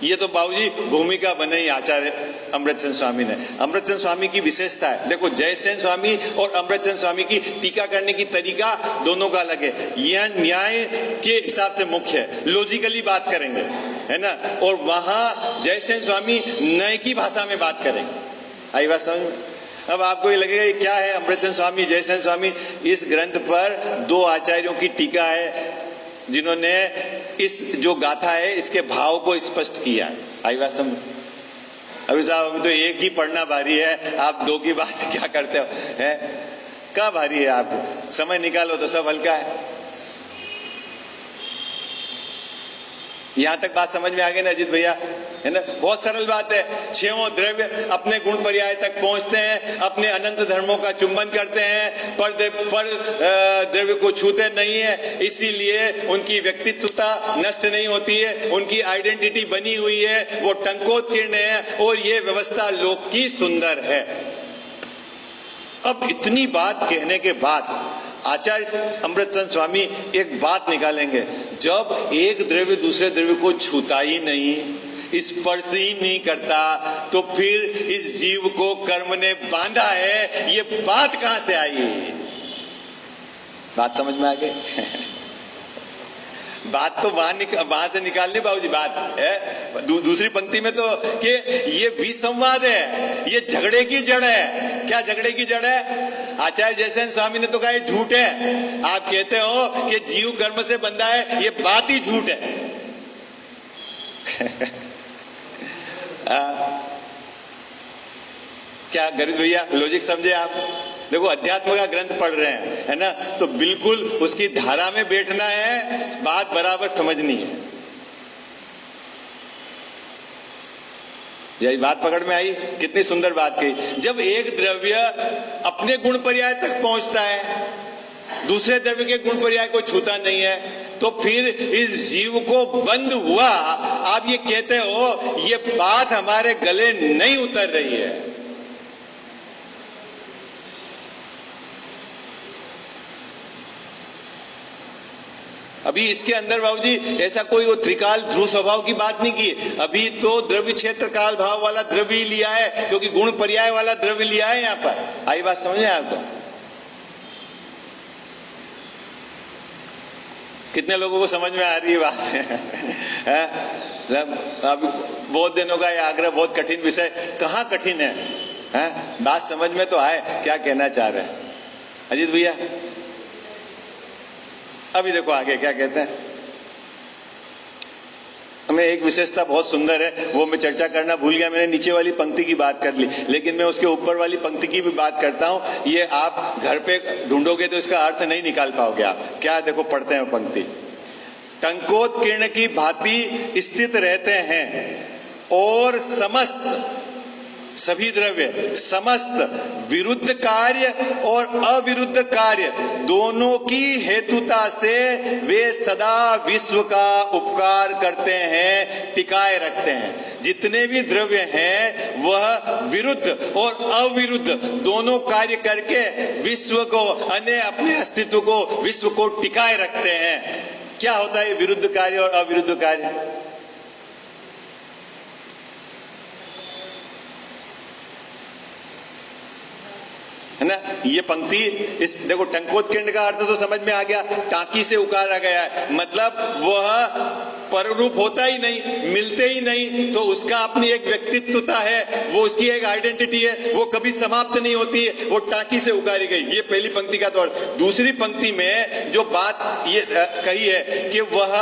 ये तो बाबूजी भूमिका बनाई आचार्य अमृतचंद स्वामी ने। अमृतचंद स्वामी की विशेषता है, देखो, जयसेन स्वामी और अमृतचंद स्वामी की टीका करने की तरीका दोनों का अलग है। यह न्याय के हिसाब से मुख्य है, लॉजिकली बात करेंगे, है ना, और वहां जयसेन स्वामी नय की भाषा में बात करेंगे। आई बात समझ में? अब आपको ये लगेगा क्या है अमृतचंद स्वामी, जयसेन स्वामी? इस ग्रंथ पर दो आचार्यों की टीका है जिन्होंने इस जो गाथा है इसके भाव को स्पष्ट किया। आई बात समझ? अभी साहब, अभी तो एक ही पढ़ना भारी है, आप दो की बात क्या करते हो? है क्या भारी है? आप समय निकालो तो सब हल्का है। यहां तक बात समझ में आ गई ना अजीत भैया? है ना, बहुत सरल बात है। छयों द्रव्य अपने गुण पर्याय तक पहुंचते हैं, अपने अनंत धर्मों का चुंबन करते हैं, पर द्रव्य को छूते नहीं है। इसीलिए उनकी व्यक्तित्वता नष्ट नहीं होती है, उनकी आइडेंटिटी बनी हुई है, वो टंकोत्कीर्ण है, और ये व्यवस्था लोक की सुंदर है। अब इतनी बात कहने के बाद आचार्य अमृतचंद स्वामी एक बात निकालेंगे, जब एक द्रव्य दूसरे द्रव्य को छूता ही नहीं, स्पर्श ही नहीं करता, तो फिर इस जीव को कर्म ने बांधा है, ये बात कहां से आई? बात समझ में आ गई? बात तो वहां से निकाल ली बाबूजी, बात है दूसरी पंक्ति में तो कि ये विसंवाद है, ये झगड़े की जड़ है। क्या झगड़े की जड़ है? आचार्य जयसेन स्वामी ने तो कहा ये झूठ है। आप कहते हो कि जीव कर्म से बंधा है, ये बात ही झूठ है। क्या गरीब भैया लॉजिक समझे आप? देखो, अध्यात्म का ग्रंथ पढ़ रहे हैं, है ना, तो बिल्कुल उसकी धारा में बैठना है, बात बराबर समझनी है। यही बात पकड़ में आई? कितनी सुंदर बात कही। जब एक द्रव्य अपने गुण पर्याय तक पहुंचता है, दूसरे द्रव्य के गुण पर्याय को छूता नहीं है, तो फिर इस जीव को बंध हुआ। आप ये कहते हो, ये बात हमारे गले नहीं उतर रही है। अभी इसके अंदर बाबूजी ऐसा कोई वो त्रिकाल ध्रुव स्वभाव की बात नहीं की। अभी तो द्रव्य क्षेत्र काल भाव वाला द्रव्य ही लिया है, क्योंकि गुण पर्याय वाला द्रव्य लिया है यहां पर। आई बात समझ में आपको? कितने लोगों को समझ में आ रही है बात है? अब बहुत दिनों का ये आग्रह, बहुत कठिन विषय, कहाँ कठिन है? बात समझ में तो आए क्या कहना चाह रहे हैं अजीत भैया। अभी देखो आगे क्या कहते हैं। हमें एक विशेषता बहुत सुंदर है, वो मैं चर्चा करना भूल गया। मैंने नीचे वाली पंक्ति की बात कर ली, लेकिन मैं उसके ऊपर वाली पंक्ति की भी बात करता हूं। ये आप घर पे ढूंढोगे तो इसका अर्थ नहीं निकाल पाओगे आप। क्या देखो पढ़ते हैं पंक्ति। टंकोत्कीर्ण की भांति स्थित रहते हैं और समस्त, सभी द्रव्य, समस्त विरुद्ध कार्य और अविरुद्ध कार्य दोनों की हेतुता से वे सदा विश्व का उपकार करते हैं, टिकाए रखते हैं। जितने भी द्रव्य हैं वह विरुद्ध और अविरुद्ध दोनों कार्य करके विश्व को, अन्य अपने अस्तित्व को, विश्व को टिकाए रखते हैं। क्या होता है विरुद्ध कार्य और अविरुद्ध कार्य? है ना? ये पंक्ति, इस देखो टंकोत्कीर्ण का अर्थ तो समझ में आ गया, टांकी से उकारा गया है, मतलब वह पररूप होता ही नहीं, मिलते ही नहीं, तो उसका अपनी एक व्यक्तित्वता है, वो उसकी एक आइडेंटिटी है, वो कभी समाप्त नहीं होती है, वो टांकी से उकारी गई। ये पहली पंक्ति का तौर। दूसरी पंक्ति में जो बात ये कही है कि वह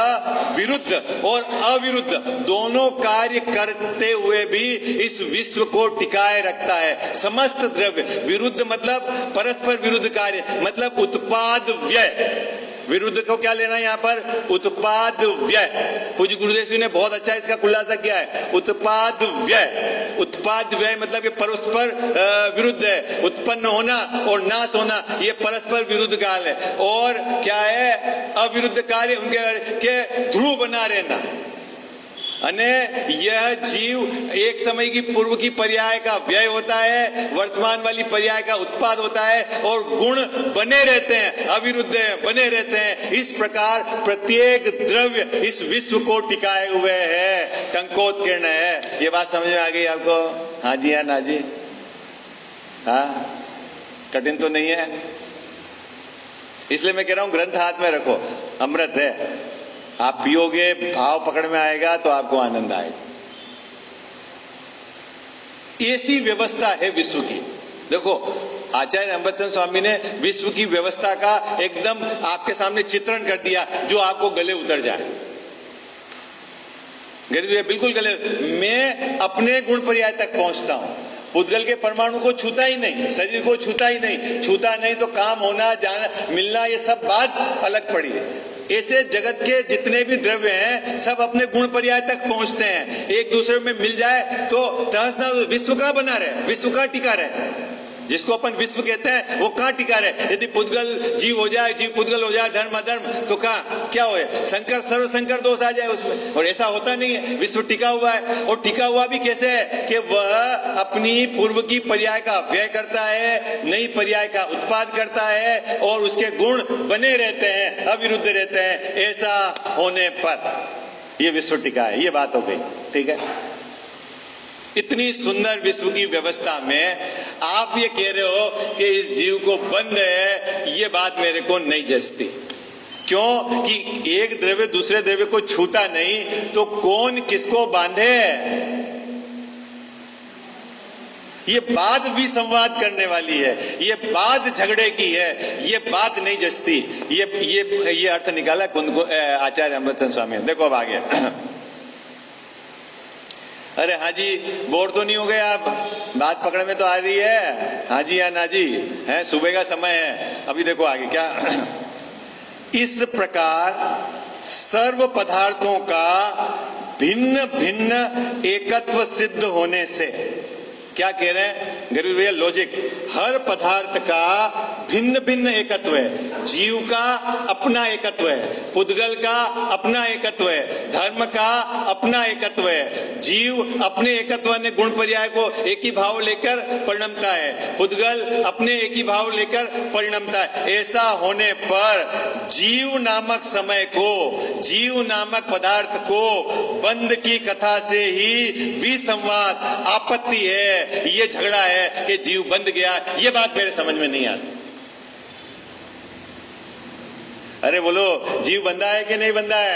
विरुद्ध और अविरुद्ध दोनों कार्य करते हुए भी इस विश्व को टिकाए रखता है। समस्त द्रव्य, विरुद्ध मतलब परस्पर विरुद्ध कार्य, मतलब उत्पाद व्यय। विरुद्ध को क्या लेना यहां पर? उत्पाद व्यय। पूज्य गुरुदेव जी ने बहुत अच्छा इसका खुलासा किया है। उत्पाद व्यय, उत्पाद व्यय मतलब ये परस्पर विरुद्ध है। उत्पन्न होना और नाश होना ये परस्पर विरुद्ध काल है। और क्या है? अविरुद्ध कार्य उनके ध्रुव बना रहना। अने यह जीव एक समय की पूर्व की पर्याय का व्यय होता है, वर्तमान वाली पर्याय का उत्पाद होता है, और गुण बने रहते हैं, अविरुद्ध है, बने रहते हैं। इस प्रकार प्रत्येक द्रव्य इस विश्व को टिकाए हुए है, टंकोत्कीर्ण है। ये बात समझ में आ गई आपको? हाँ जी, हाँ ना जी, हाँ, कठिन तो नहीं है। इसलिए मैं कह रहा हूं ग्रंथ हाथ में रखो, अमृत है, आप पियोगे, भाव पकड़ में आएगा तो आपको आनंद आएगा। ऐसी व्यवस्था है विश्व की। देखो आचार्य अमृतचंद स्वामी ने विश्व की व्यवस्था का एकदम आपके सामने चित्रण कर दिया जो आपको गले उतर जाए। बिल्कुल गले। मैं अपने गुण पर्याय तक पहुंचता हूं, पुद्गल के परमाणु को छूता ही नहीं, शरीर को छूता ही नहीं, छूता नहीं तो काम होना, जाना, मिलना, ये सब बात अलग पड़ी है। ऐसे जगत के जितने भी द्रव्य हैं सब अपने गुण पर्याय तक पहुंचते हैं। एक दूसरे में मिल जाए तो तहस विश्व कहां बना रहे, विश्व कहां टिका रहे? जिसको अपन विश्व कहते हैं वो कहां टिका रहे? यदि पुद्गल जीव हो जाए, जीव पुद्गल हो जाए, धर्म अधर्म, तो कहां क्या हो? संकर सर्व संकर दोष आ जाए उसमें। और ऐसा होता नहीं है, विश्व टिका हुआ है। और टिका हुआ भी कैसे है कि वह अपनी पूर्व की पर्याय का व्यय करता है, नई पर्याय का उत्पाद करता है, और उसके गुण बने रहते हैं, अविरुद्ध रहते हैं। ऐसा होने पर ये विश्व टिका है। ये बात हो गई, ठीक है। इतनी सुंदर विश्व की व्यवस्था में आप ये कह रहे हो कि इस जीव को बंद है, ये बात मेरे को नहीं जचती। क्यों? कि एक द्रव्य दूसरे द्रव्य को छूता नहीं तो कौन किसको बांधे? ये बात भी संवाद करने वाली है, ये बात झगड़े की है, ये बात नहीं जचती। ये अर्थ निकाला आचार्य अमृतचंद स्वामी। देखो अब आगे। अरे हाँ जी, बोर तो नहीं हो गए आप? बात पकड़ में तो आ रही है? हाँ जी या ना जी? है, सुबह का समय है। अभी देखो आगे क्या। इस प्रकार सर्व पदार्थों का भिन्न भिन्न एकत्व सिद्ध होने से, क्या कह रहे हैं गरीब भैया? लॉजिक। हर पदार्थ का भिन्न भिन्न एकत्व है। जीव का अपना एकत्व है, पुद्गल का अपना एकत्व है, धर्म का अपना एकत्व है। जीव अपने एकत्व ने गुण पर्याय को एक ही भाव लेकर परिणमता है, पुद्गल अपने एक ही भाव लेकर परिणमता है। ऐसा होने पर जीव नामक समय को, जीव नामक पदार्थ को बंद की कथा से ही विसंवाद, आपत्ति है, ये झगड़ा है कि जीव बंद गया। ये बात मेरे समझ में नहीं आती। अरे बोलो, जीव बंधा है कि नहीं बंधा है?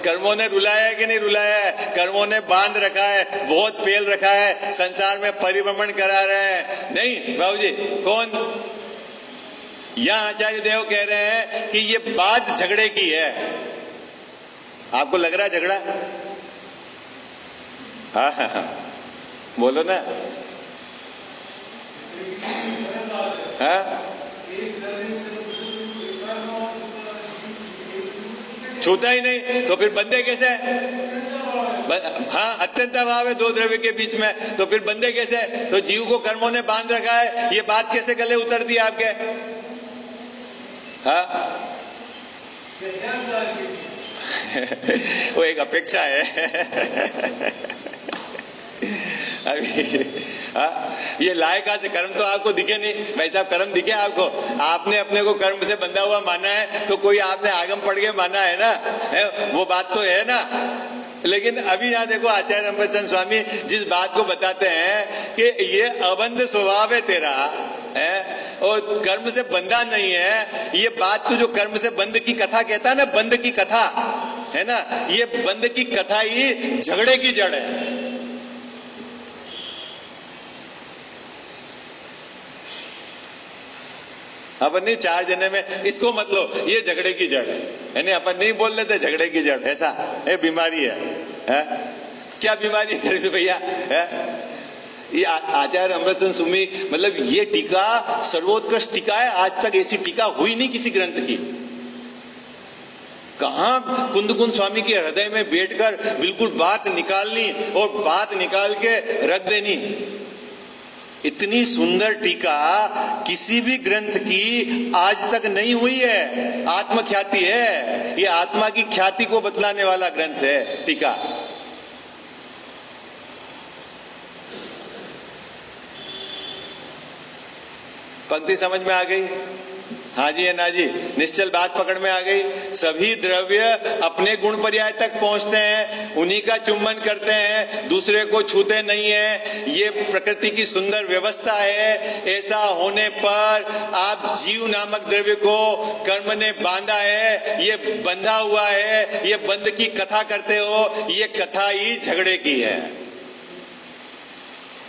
कर्मों ने रुलाया है कि नहीं रुलाया है? कर्मों ने बांध रखा है, बहुत पेल रखा है, संसार में परिभ्रमण करा रहे हैं। नहीं बाबूजी, कौन? यहां आचार्य देव कह रहे हैं कि ये बात झगड़े की है। आपको लग रहा है झगड़ा? हाँ, बोलो ना। हाँ, छूता ही नहीं तो फिर बंधे कैसे? हाँ, अत्यंत अभाव है दो द्रव्य के बीच में, तो फिर बंधे कैसे? तो जीव को कर्मों ने बांध रखा है, ये बात कैसे गले उतर दी आपके? हाँ वो एक अपेक्षा है। अभी ये लाए कहां से? कर्म तो आपको दिखे नहीं भाई साहब, कर्म दिखे आपको? आपने अपने को कर्म से बंधा हुआ माना है तो कोई आपने आगम पड़ के माना है ना, वो बात तो है ना। लेकिन अभी यहां देखो, आचार्य अमृतचंद स्वामी जिस बात को बताते हैं कि ये अबंध स्वभाव है तेरा, है और कर्म से बंधा नहीं है, ये बात तो जो कर्म से बंध की कथा कहता है ना, बंध की कथा है ना, ये बंध की कथा ही झगड़े की जड़ है। अपन नहीं, चार जने में इसको मत लो, ये झगड़े की जड़ है, यानी अपन नहीं बोल लेते झगड़े की जड़, ऐसा ये बीमारी है? क्या बीमारी है भैया? ये आचार्य अमृतचंद स्वामी, मतलब ये टीका सर्वोत्कृष्ट टीका है, आज तक ऐसी टीका हुई नहीं किसी ग्रंथ की। कहां कुंद स्वामी के हृदय में बैठकर बिल्कुल बात निकालनी और बात निकाल के रख देनी। इतनी सुंदर टीका किसी भी ग्रंथ की आज तक नहीं हुई है। आत्मख्याति है, ये आत्मा की ख्याति को बतलाने वाला ग्रंथ है टीका। पंक्ति समझ में आ गई? हाँ जी है ना जी, निश्चल बात पकड़ में आ गई। सभी द्रव्य अपने गुण पर्याय तक पहुंचते हैं, उन्हीं का चुंबन करते हैं, दूसरे को छूते नहीं है। ये प्रकृति की सुंदर व्यवस्था है। ऐसा होने पर आप जीव नामक द्रव्य को कर्म ने बांधा है, ये बंधा हुआ है, ये बंध की कथा करते हो, ये कथा ही झगड़े की है,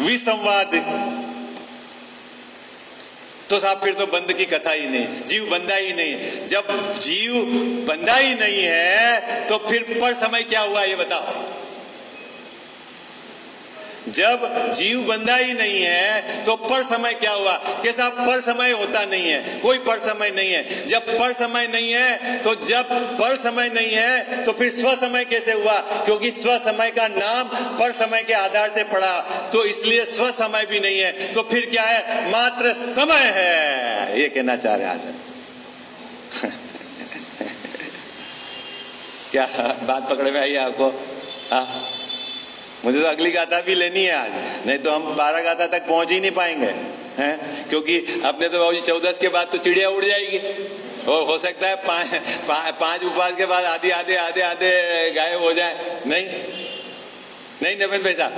विसंवाद। तो साहब फिर तो बंध की कथा ही नहीं, जीव बंधा ही नहीं। जब जीव बंधा ही नहीं है तो फिर पर समय क्या हुआ ये बताओ? जब जीव बंधा ही नहीं है तो पर समय क्या हुआ? कि साहब पर समय होता नहीं है, कोई पर समय नहीं है। जब पर समय नहीं है तो जब पर समय नहीं है तो फिर स्व समय कैसे हुआ? क्योंकि स्व समय का नाम पर समय के आधार से पड़ा, तो इसलिए स्व समय भी नहीं है। तो फिर क्या है? मात्र समय है, ये कहना चाह रहे आज। क्या बात पकड़ में आई आपको? हाँ, मुझे तो अगली गाथा भी लेनी है आज, नहीं तो हम 12 गाथा तक पहुंच ही नहीं पाएंगे, हैं? क्योंकि अपने तो बाबूजी 14 के बाद तो चिड़िया उड़ जाएगी, और हो सकता है पांच उपवास के बाद आधे आधे आधे आधे गायब हो जाए। नहीं नहीं नवीन भाई साहब,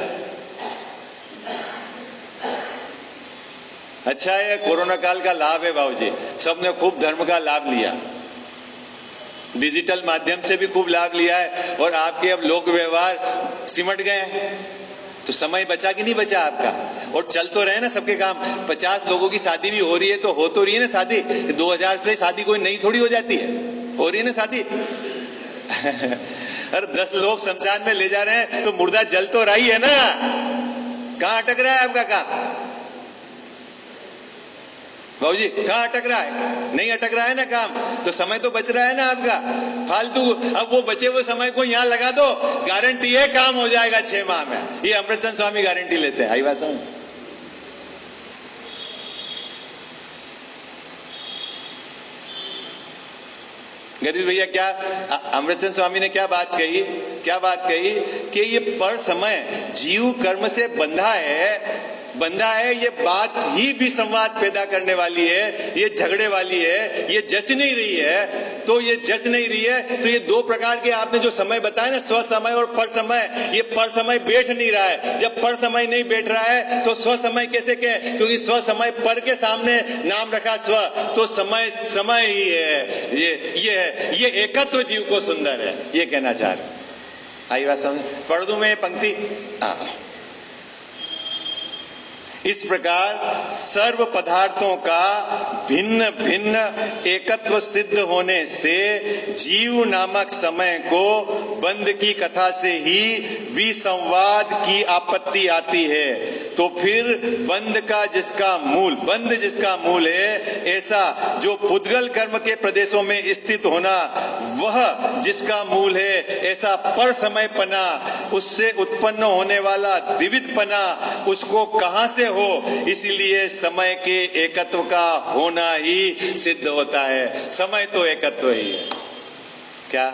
अच्छा है कोरोना काल का लाभ है बाबूजी, सबने खूब धर्म का लाभ लिया, डिजिटल माध्यम से भी खूब लाभ लिया है, और आपके अब लोक व्यवहार सिमट गए, तो समय बचा कि नहीं बचा आपका? और चल तो रहे ना सबके काम। 50 लोगों की शादी भी हो रही है, तो हो तो रही है ना शादी। 2000 से शादी कोई नई थोड़ी हो जाती है, हो रही है ना शादी। अरे 10 लोग शमशान में ले जा रहे हैं तो मुर्दा जल तो रही है ना, कहां अटक रहा है आपका काम? बाबूजी कहां अटक रहा है? नहीं अटक रहा है ना काम, तो समय तो बच रहा है ना आपका फालतू। अब वो बचे हुए समय को यहां लगा दो, गारंटी है काम हो जाएगा 6 माह में। ये अमृतचंद स्वामी गारंटी लेते हैं। आई बात समझ? गरीब भैया, क्या अमृतचंद स्वामी ने क्या बात कही? क्या बात कही कि ये पर समय जीव कर्म से बंधा है, बंधा है, ये बात ही भी संवाद पैदा करने वाली है, ये झगड़े वाली है, ये जच नहीं रही है। तो ये जच नहीं रही है तो ये दो प्रकार के आपने जो समय बताया ना, स्व समय और पर समय, ये पर समय बैठ नहीं रहा है। जब पर समय नहीं बैठ रहा है तो स्व समय कैसे कहें, क्योंकि स्व समय पर के सामने नाम रखा स्व, तो समय समय ही है। ये है, ये एकत्व जीव को सुंदर है, ये कहना चाह रहे। आई बात समझ? पढ़ दूं मैं पंक्ति? हाँ। इस प्रकार सर्व पदार्थों का भिन्न भिन्न एकत्व सिद्ध होने से जीव नामक समय को बंध की कथा से ही विसंवाद की आपत्ति आती है। तो फिर बंध जिसका मूल है, ऐसा जो पुद्गल कर्म के प्रदेशों में स्थित होना वह जिसका मूल है, ऐसा पर समय पना, उससे उत्पन्न होने वाला द्विविध पना उसको कहां से हो। इसीलिए समय के एकत्व का होना ही सिद्ध होता है। समय तो एकत्व ही है। क्या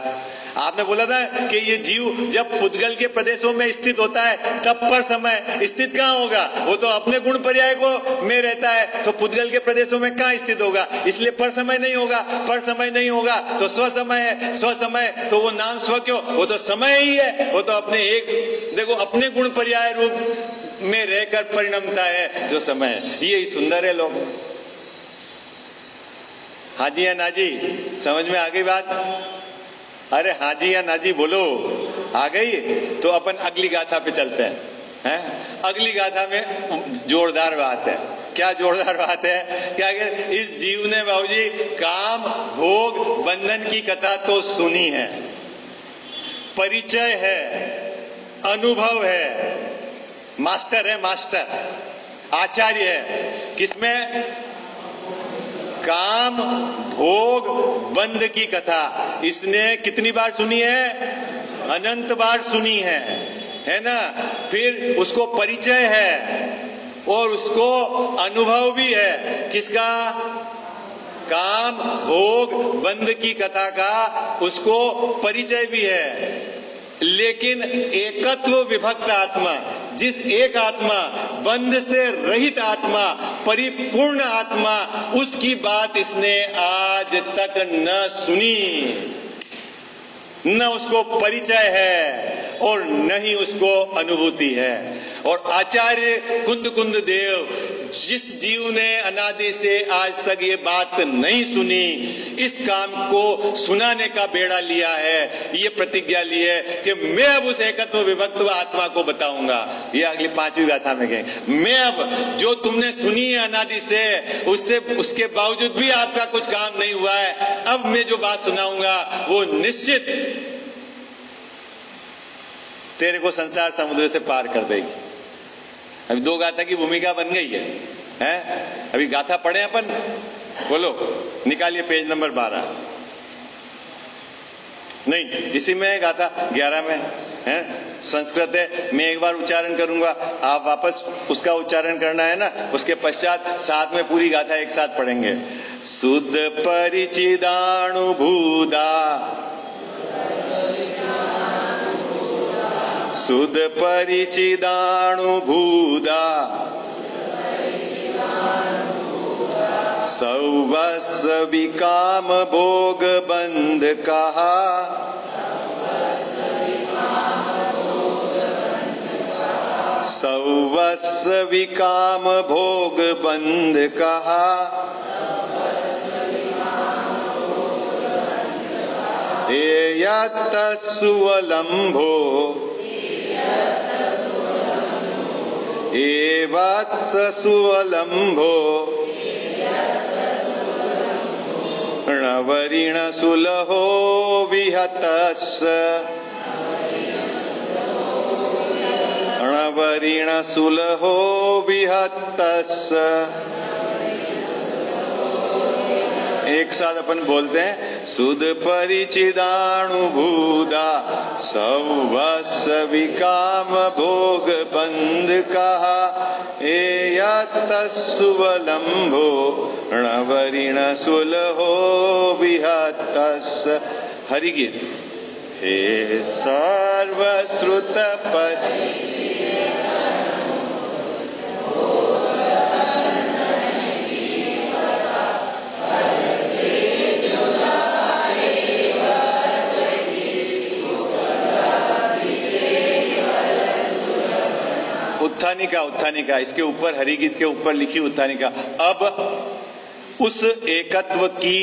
आपने बोला था कि ये जीव जब पुद्गल के प्रदेशों में स्थित होता है तब पर समय स्थित कहां होगा? वो तो अपने गुण पर्याय को में रहता है, तो पुद्गल के प्रदेशों में कहां स्थित होगा? इसलिए पर समय नहीं होगा। पर समय नहीं होगा तो स्व समय है। स्व समय तो वो नाम स्व क्यों? वो तो समय ही है। वो तो अपने एक देखो अपने गुण पर्याय रूप में रहकर परिणमता है जो समय। यही सुंदर है लोग। हाजी या नाजी, समझ में आ गई बात? अरे हाजी या नाजी बोलो, आ गई? तो अपन अगली गाथा पे चलते हैं। अगली गाथा में जोरदार बात है। क्या जोरदार बात है? क्या इस जीव ने बाबूजी काम भोग बंधन की कथा तो सुनी है, परिचय है, अनुभव है, मास्टर है, मास्टर आचार्य है। किसमें? काम भोग बंध की कथा इसने कितनी बार सुनी है? अनंत बार सुनी है ना? फिर उसको परिचय है और उसको अनुभव भी है। किसका? काम भोग बंध की कथा का उसको परिचय भी है। लेकिन एकत्व विभक्त आत्मा, जिस एक आत्मा, बंध से रहित आत्मा, परिपूर्ण आत्मा, उसकी बात इसने आज तक न सुनी, न उसको परिचय है और न ही उसको अनुभूति है। और आचार्य कुंद देव, जिस जीव ने अनादि से आज तक ये बात नहीं सुनी, इस काम को सुनाने का बेड़ा लिया है, ये प्रतिज्ञा ली है कि मैं अब उस एकत्व विभक्त आत्मा को बताऊंगा। ये अगली 5वीं गाथा में कहें, मैं अब जो तुमने सुनी है अनादि से, उसके बावजूद भी आपका कुछ काम नहीं हुआ है, अब मैं जो बात सुनाऊंगा वो निश्चित तेरे को संसार समुद्र से पार कर देगी। अभी 2 गाथा की भूमिका बन गई है। अभी गाथा पढ़े अपन, बोलो, निकालिए पेज नंबर 12। नहीं, इसी में गाथा 11 में है। संस्कृत है, मैं एक बार उच्चारण करूंगा, आप वापस उसका उच्चारण करना है ना। उसके पश्चात साथ में पूरी गाथा एक साथ पढ़ेंगे। शुद्ध परिचिदानुभूदा, शुद्ध परिचिदानुभूदा, सर्वस्व विकाम भोग बंध कहा, सर्वस्व विकाम भोग बंध कहा, एयत सुवलंभो, एवत् सुवलंभो, णवरिण सुलहो विहतस्, णवरिण सुलहो विहतस्। एक साथ अपन बोलते हैं, सुध परिचिदानुभूदा, सर्वस्व विकाम भोग बंध कहा, एयत सुवलंभो, णवरिण सुलहो विहतस्। हरिगीत। हे सर्वश्रुत पर उत्थानिका इसके ऊपर हरिगीत के ऊपर लिखी उत्थानिका। अब उस एकत्व की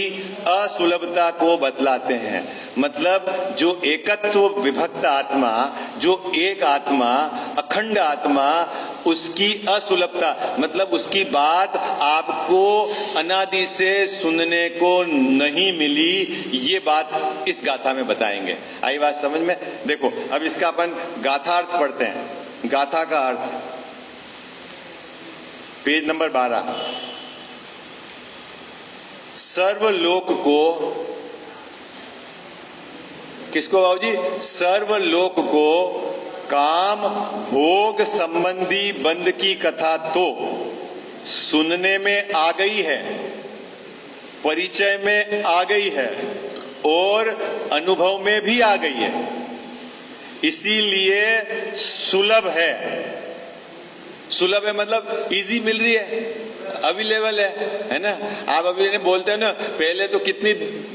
असुलभता को बतलाते हैं। मतलब जो एकत्व विभक्त आत्मा, जो एक आत्मा, अखंड आत्मा, उसकी असुलभता, मतलब उसकी बात आपको अनादि से सुनने को नहीं मिली, ये बात इस गाथा में बताएंगे। आई बात समझ में? देखो अब इसका अपन गाथार्थ पढ़ते हैं। गाथा का अर्थ पेज नंबर 12। सर्वलोक को, किसको बाबूजी? सर्वलोक को काम भोग संबंधी बंध की कथा तो सुनने में आ गई है, परिचय में आ गई है और अनुभव में भी आ गई है, इसीलिए सुलभ है। सुलभ है मतलब इजी मिल रही है, अवेलेबल है ना। आप अभी बोलते हैं ना, पहले तो कितनी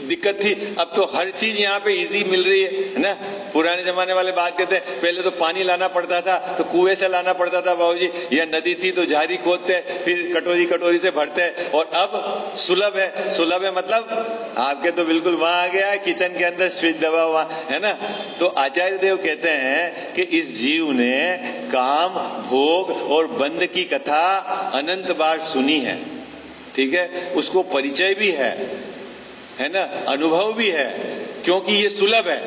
दिक्कत थी, अब तो हर चीज यहाँ पे इजी मिल रही है ना। पुराने जमाने वाले बात कहते हैं, पहले तो पानी लाना पड़ता था तो कुएं से लाना पड़ता था बाबूजी, या नदी थी तो झारी खोदते फिर कटोरी से भरते, और अब सुलभ है। सुलभ है मतलब आपके तो बिल्कुल वहां आ गया है, किचन के अंदर स्विच दबा हुआ है ना। तो आचार्य देव कहते हैं कि इस जीव ने काम भोग और बंध की कथा अनंत बार सुनी है, ठीक है। उसको परिचय भी है ना, अनुभव भी है, क्योंकि ये सुलभ है।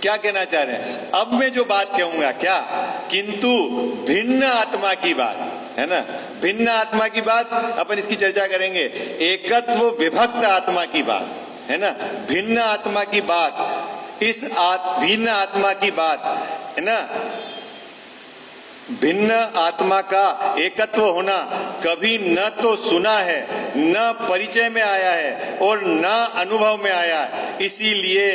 क्या कहना चाह रहे हैं? अब मैं जो बात कहूंगा क्या, किंतु भिन्न आत्मा की बात है ना, भिन्न आत्मा की बात अपन इसकी चर्चा करेंगे। एकत्व विभक्त आत्मा की बात है ना, भिन्न आत्मा की बात, इस भिन्न आत्मा की बात है ना। भिन्न आत्मा का एकत्व होना कभी न तो सुना है, न परिचय में आया है और न अनुभव में आया है, इसीलिए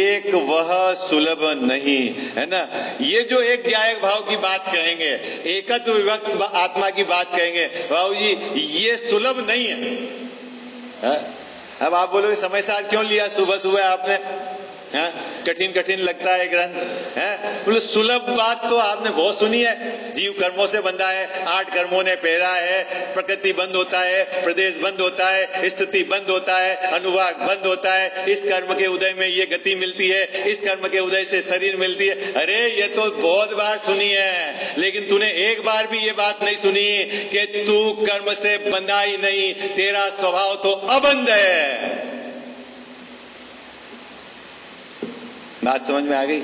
एक वह सुलभ नहीं है ना। ये जो एक न्यायिक भाव की बात कहेंगे, एकत्व विभक्त आत्मा की बात कहेंगे, बाबू जी ये सुलभ नहीं है। अब आप बोलोगे समय सार क्यों लिया सुबह सुबह आपने, कठिन लगता है ग्रंथ है। बोले सुलभ बात तो आपने बहुत सुनी है, जीव कर्मों से बंधा है, 8 कर्मों ने पहरा है, प्रकृति बंद होता है, प्रदेश बंद होता है, स्थिति बंद होता है, अनुवाग बंद होता है, इस कर्म के उदय में ये गति मिलती है, इस कर्म के उदय से शरीर मिलती है। अरे ये तो बहुत बार सुनी है, लेकिन तूने एक बार भी ये बात नहीं सुनी कि तू कर्म से बंधा ही नहीं, तेरा स्वभाव तो अबंध है। बात समझ में आ गई?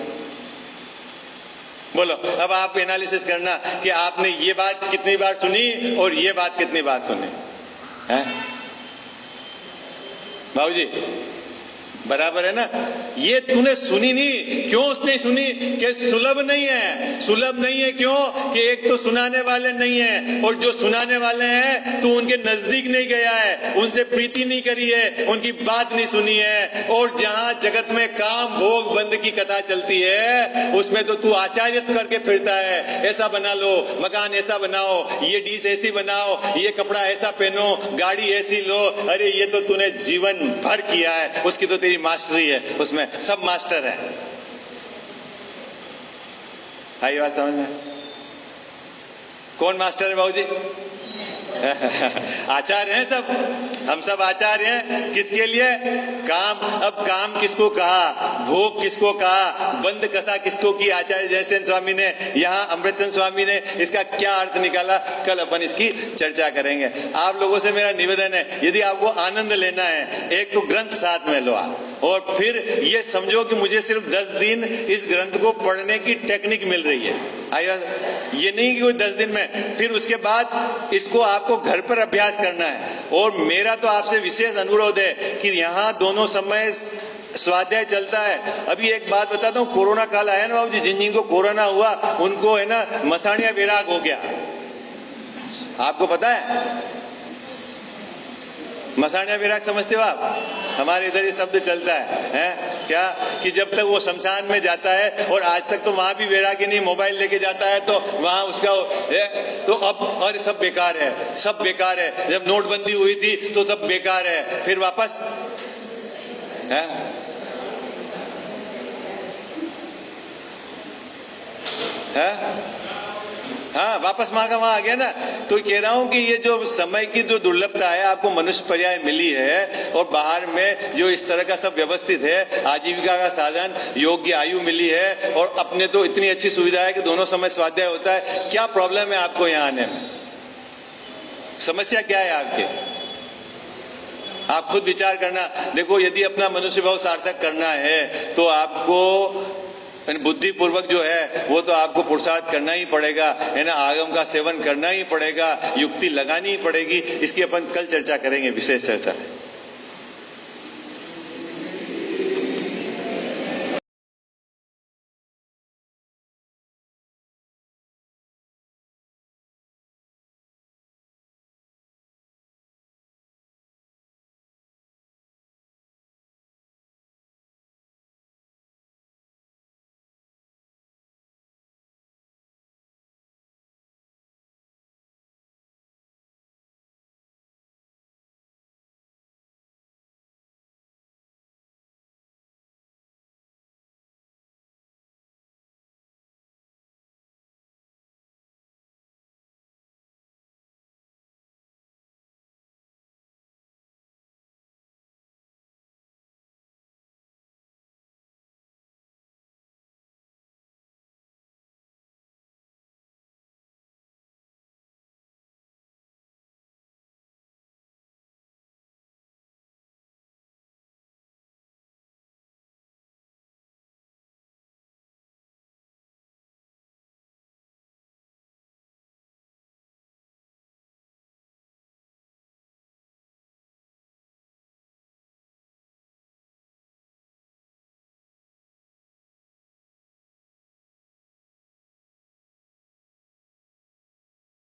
बोलो अब आप एनालिसिस करना कि आपने ये बात कितनी बार सुनी और ये बात कितनी बार सुनी है। बाबूजी बराबर है ना। ये तूने सुनी नहीं, क्यों उसने सुनी? कि सुलभ नहीं है। सुलभ नहीं है क्यों? कि एक तो सुनाने वाले नहीं है, और जो सुनाने वाले हैं तू उनके नजदीक नहीं गया है, उनसे प्रीति नहीं करी है, उनकी बात नहीं सुनी है। और जहां जगत में काम भोग बंध की कथा चलती है उसमें तो तू आचार्य करके फिरता है, ऐसा बना लो, मकान ऐसा बनाओ, ये डिश ऐसी बनाओ, ये कपड़ा ऐसा पहनो, गाड़ी ऐसी लो। अरे ये तो तूने जीवन भर किया है, उसकी तो तेरी मास्टरी है, उसमें सब मास्टर है। आई बात समझ में? कौन मास्टर है बाबूजी? आचार्य हैं सब, हम सब आचार्य हैं। किसके लिए? काम। अब काम किसको कहा, भोग किसको कहा, बंद कथा किसको की? आचार्य जयसेन स्वामी ने, यहाँ अमृतचंद स्वामी ने इसका क्या अर्थ निकाला, कल अपन इसकी चर्चा करेंगे। आप लोगों से मेरा निवेदन है, यदि आपको आनंद लेना है, एक तो ग्रंथ साथ में लो आप, और फिर ये समझो कि मुझे सिर्फ 10 दिन इस ग्रंथ को पढ़ने की टेक्निक मिल रही है। ये नहीं कि कोई 10 दिन में, फिर उसके बाद इसको आपको घर पर अभ्यास करना है। और मेरा तो आपसे विशेष अनुरोध है कि यहाँ दोनों समय स्वाध्याय चलता है। अभी एक बात बताता हूँ, कोरोना काल आया ना बाबूजी, जिन जिनको कोरोना हुआ उनको है ना मसाणिया विराग हो गया। आपको पता है मसाणिया विराग? समझते हो आप? हमारे इधर ये शब्द चलता है क्या, कि जब तक वो शमशान में जाता है, और आज तक तो वहां भी वैराग्य नहीं, मोबाइल लेके जाता है तो वहां उसका तो अब और सब बेकार है, सब बेकार है। जब नोटबंदी हुई थी तो सब बेकार है, फिर वापस है। हाँ, वापस वहां का वहां आ गया ना। तो कह रहा हूं कि ये जो समय की जो दुर्लभता है, आपको मनुष्य पर्याय मिली है और बाहर में जो इस तरह का सब व्यवस्थित है, आजीविका का साधन, योग्य आयु मिली है और अपने तो इतनी अच्छी सुविधा है कि दोनों समय स्वाध्याय होता है। क्या प्रॉब्लम है आपको यहां आने में? समस्या क्या है आपके? आप खुद विचार करना। देखो, यदि अपना मनुष्य भाव सार्थक करना है तो आपको बुद्धिपूर्वक जो है वो तो आपको पुरुषार्थ करना ही पड़ेगा, है ना। आगम का सेवन करना ही पड़ेगा, युक्ति लगानी ही पड़ेगी। इसकी अपन कल चर्चा करेंगे, विशेष चर्चा।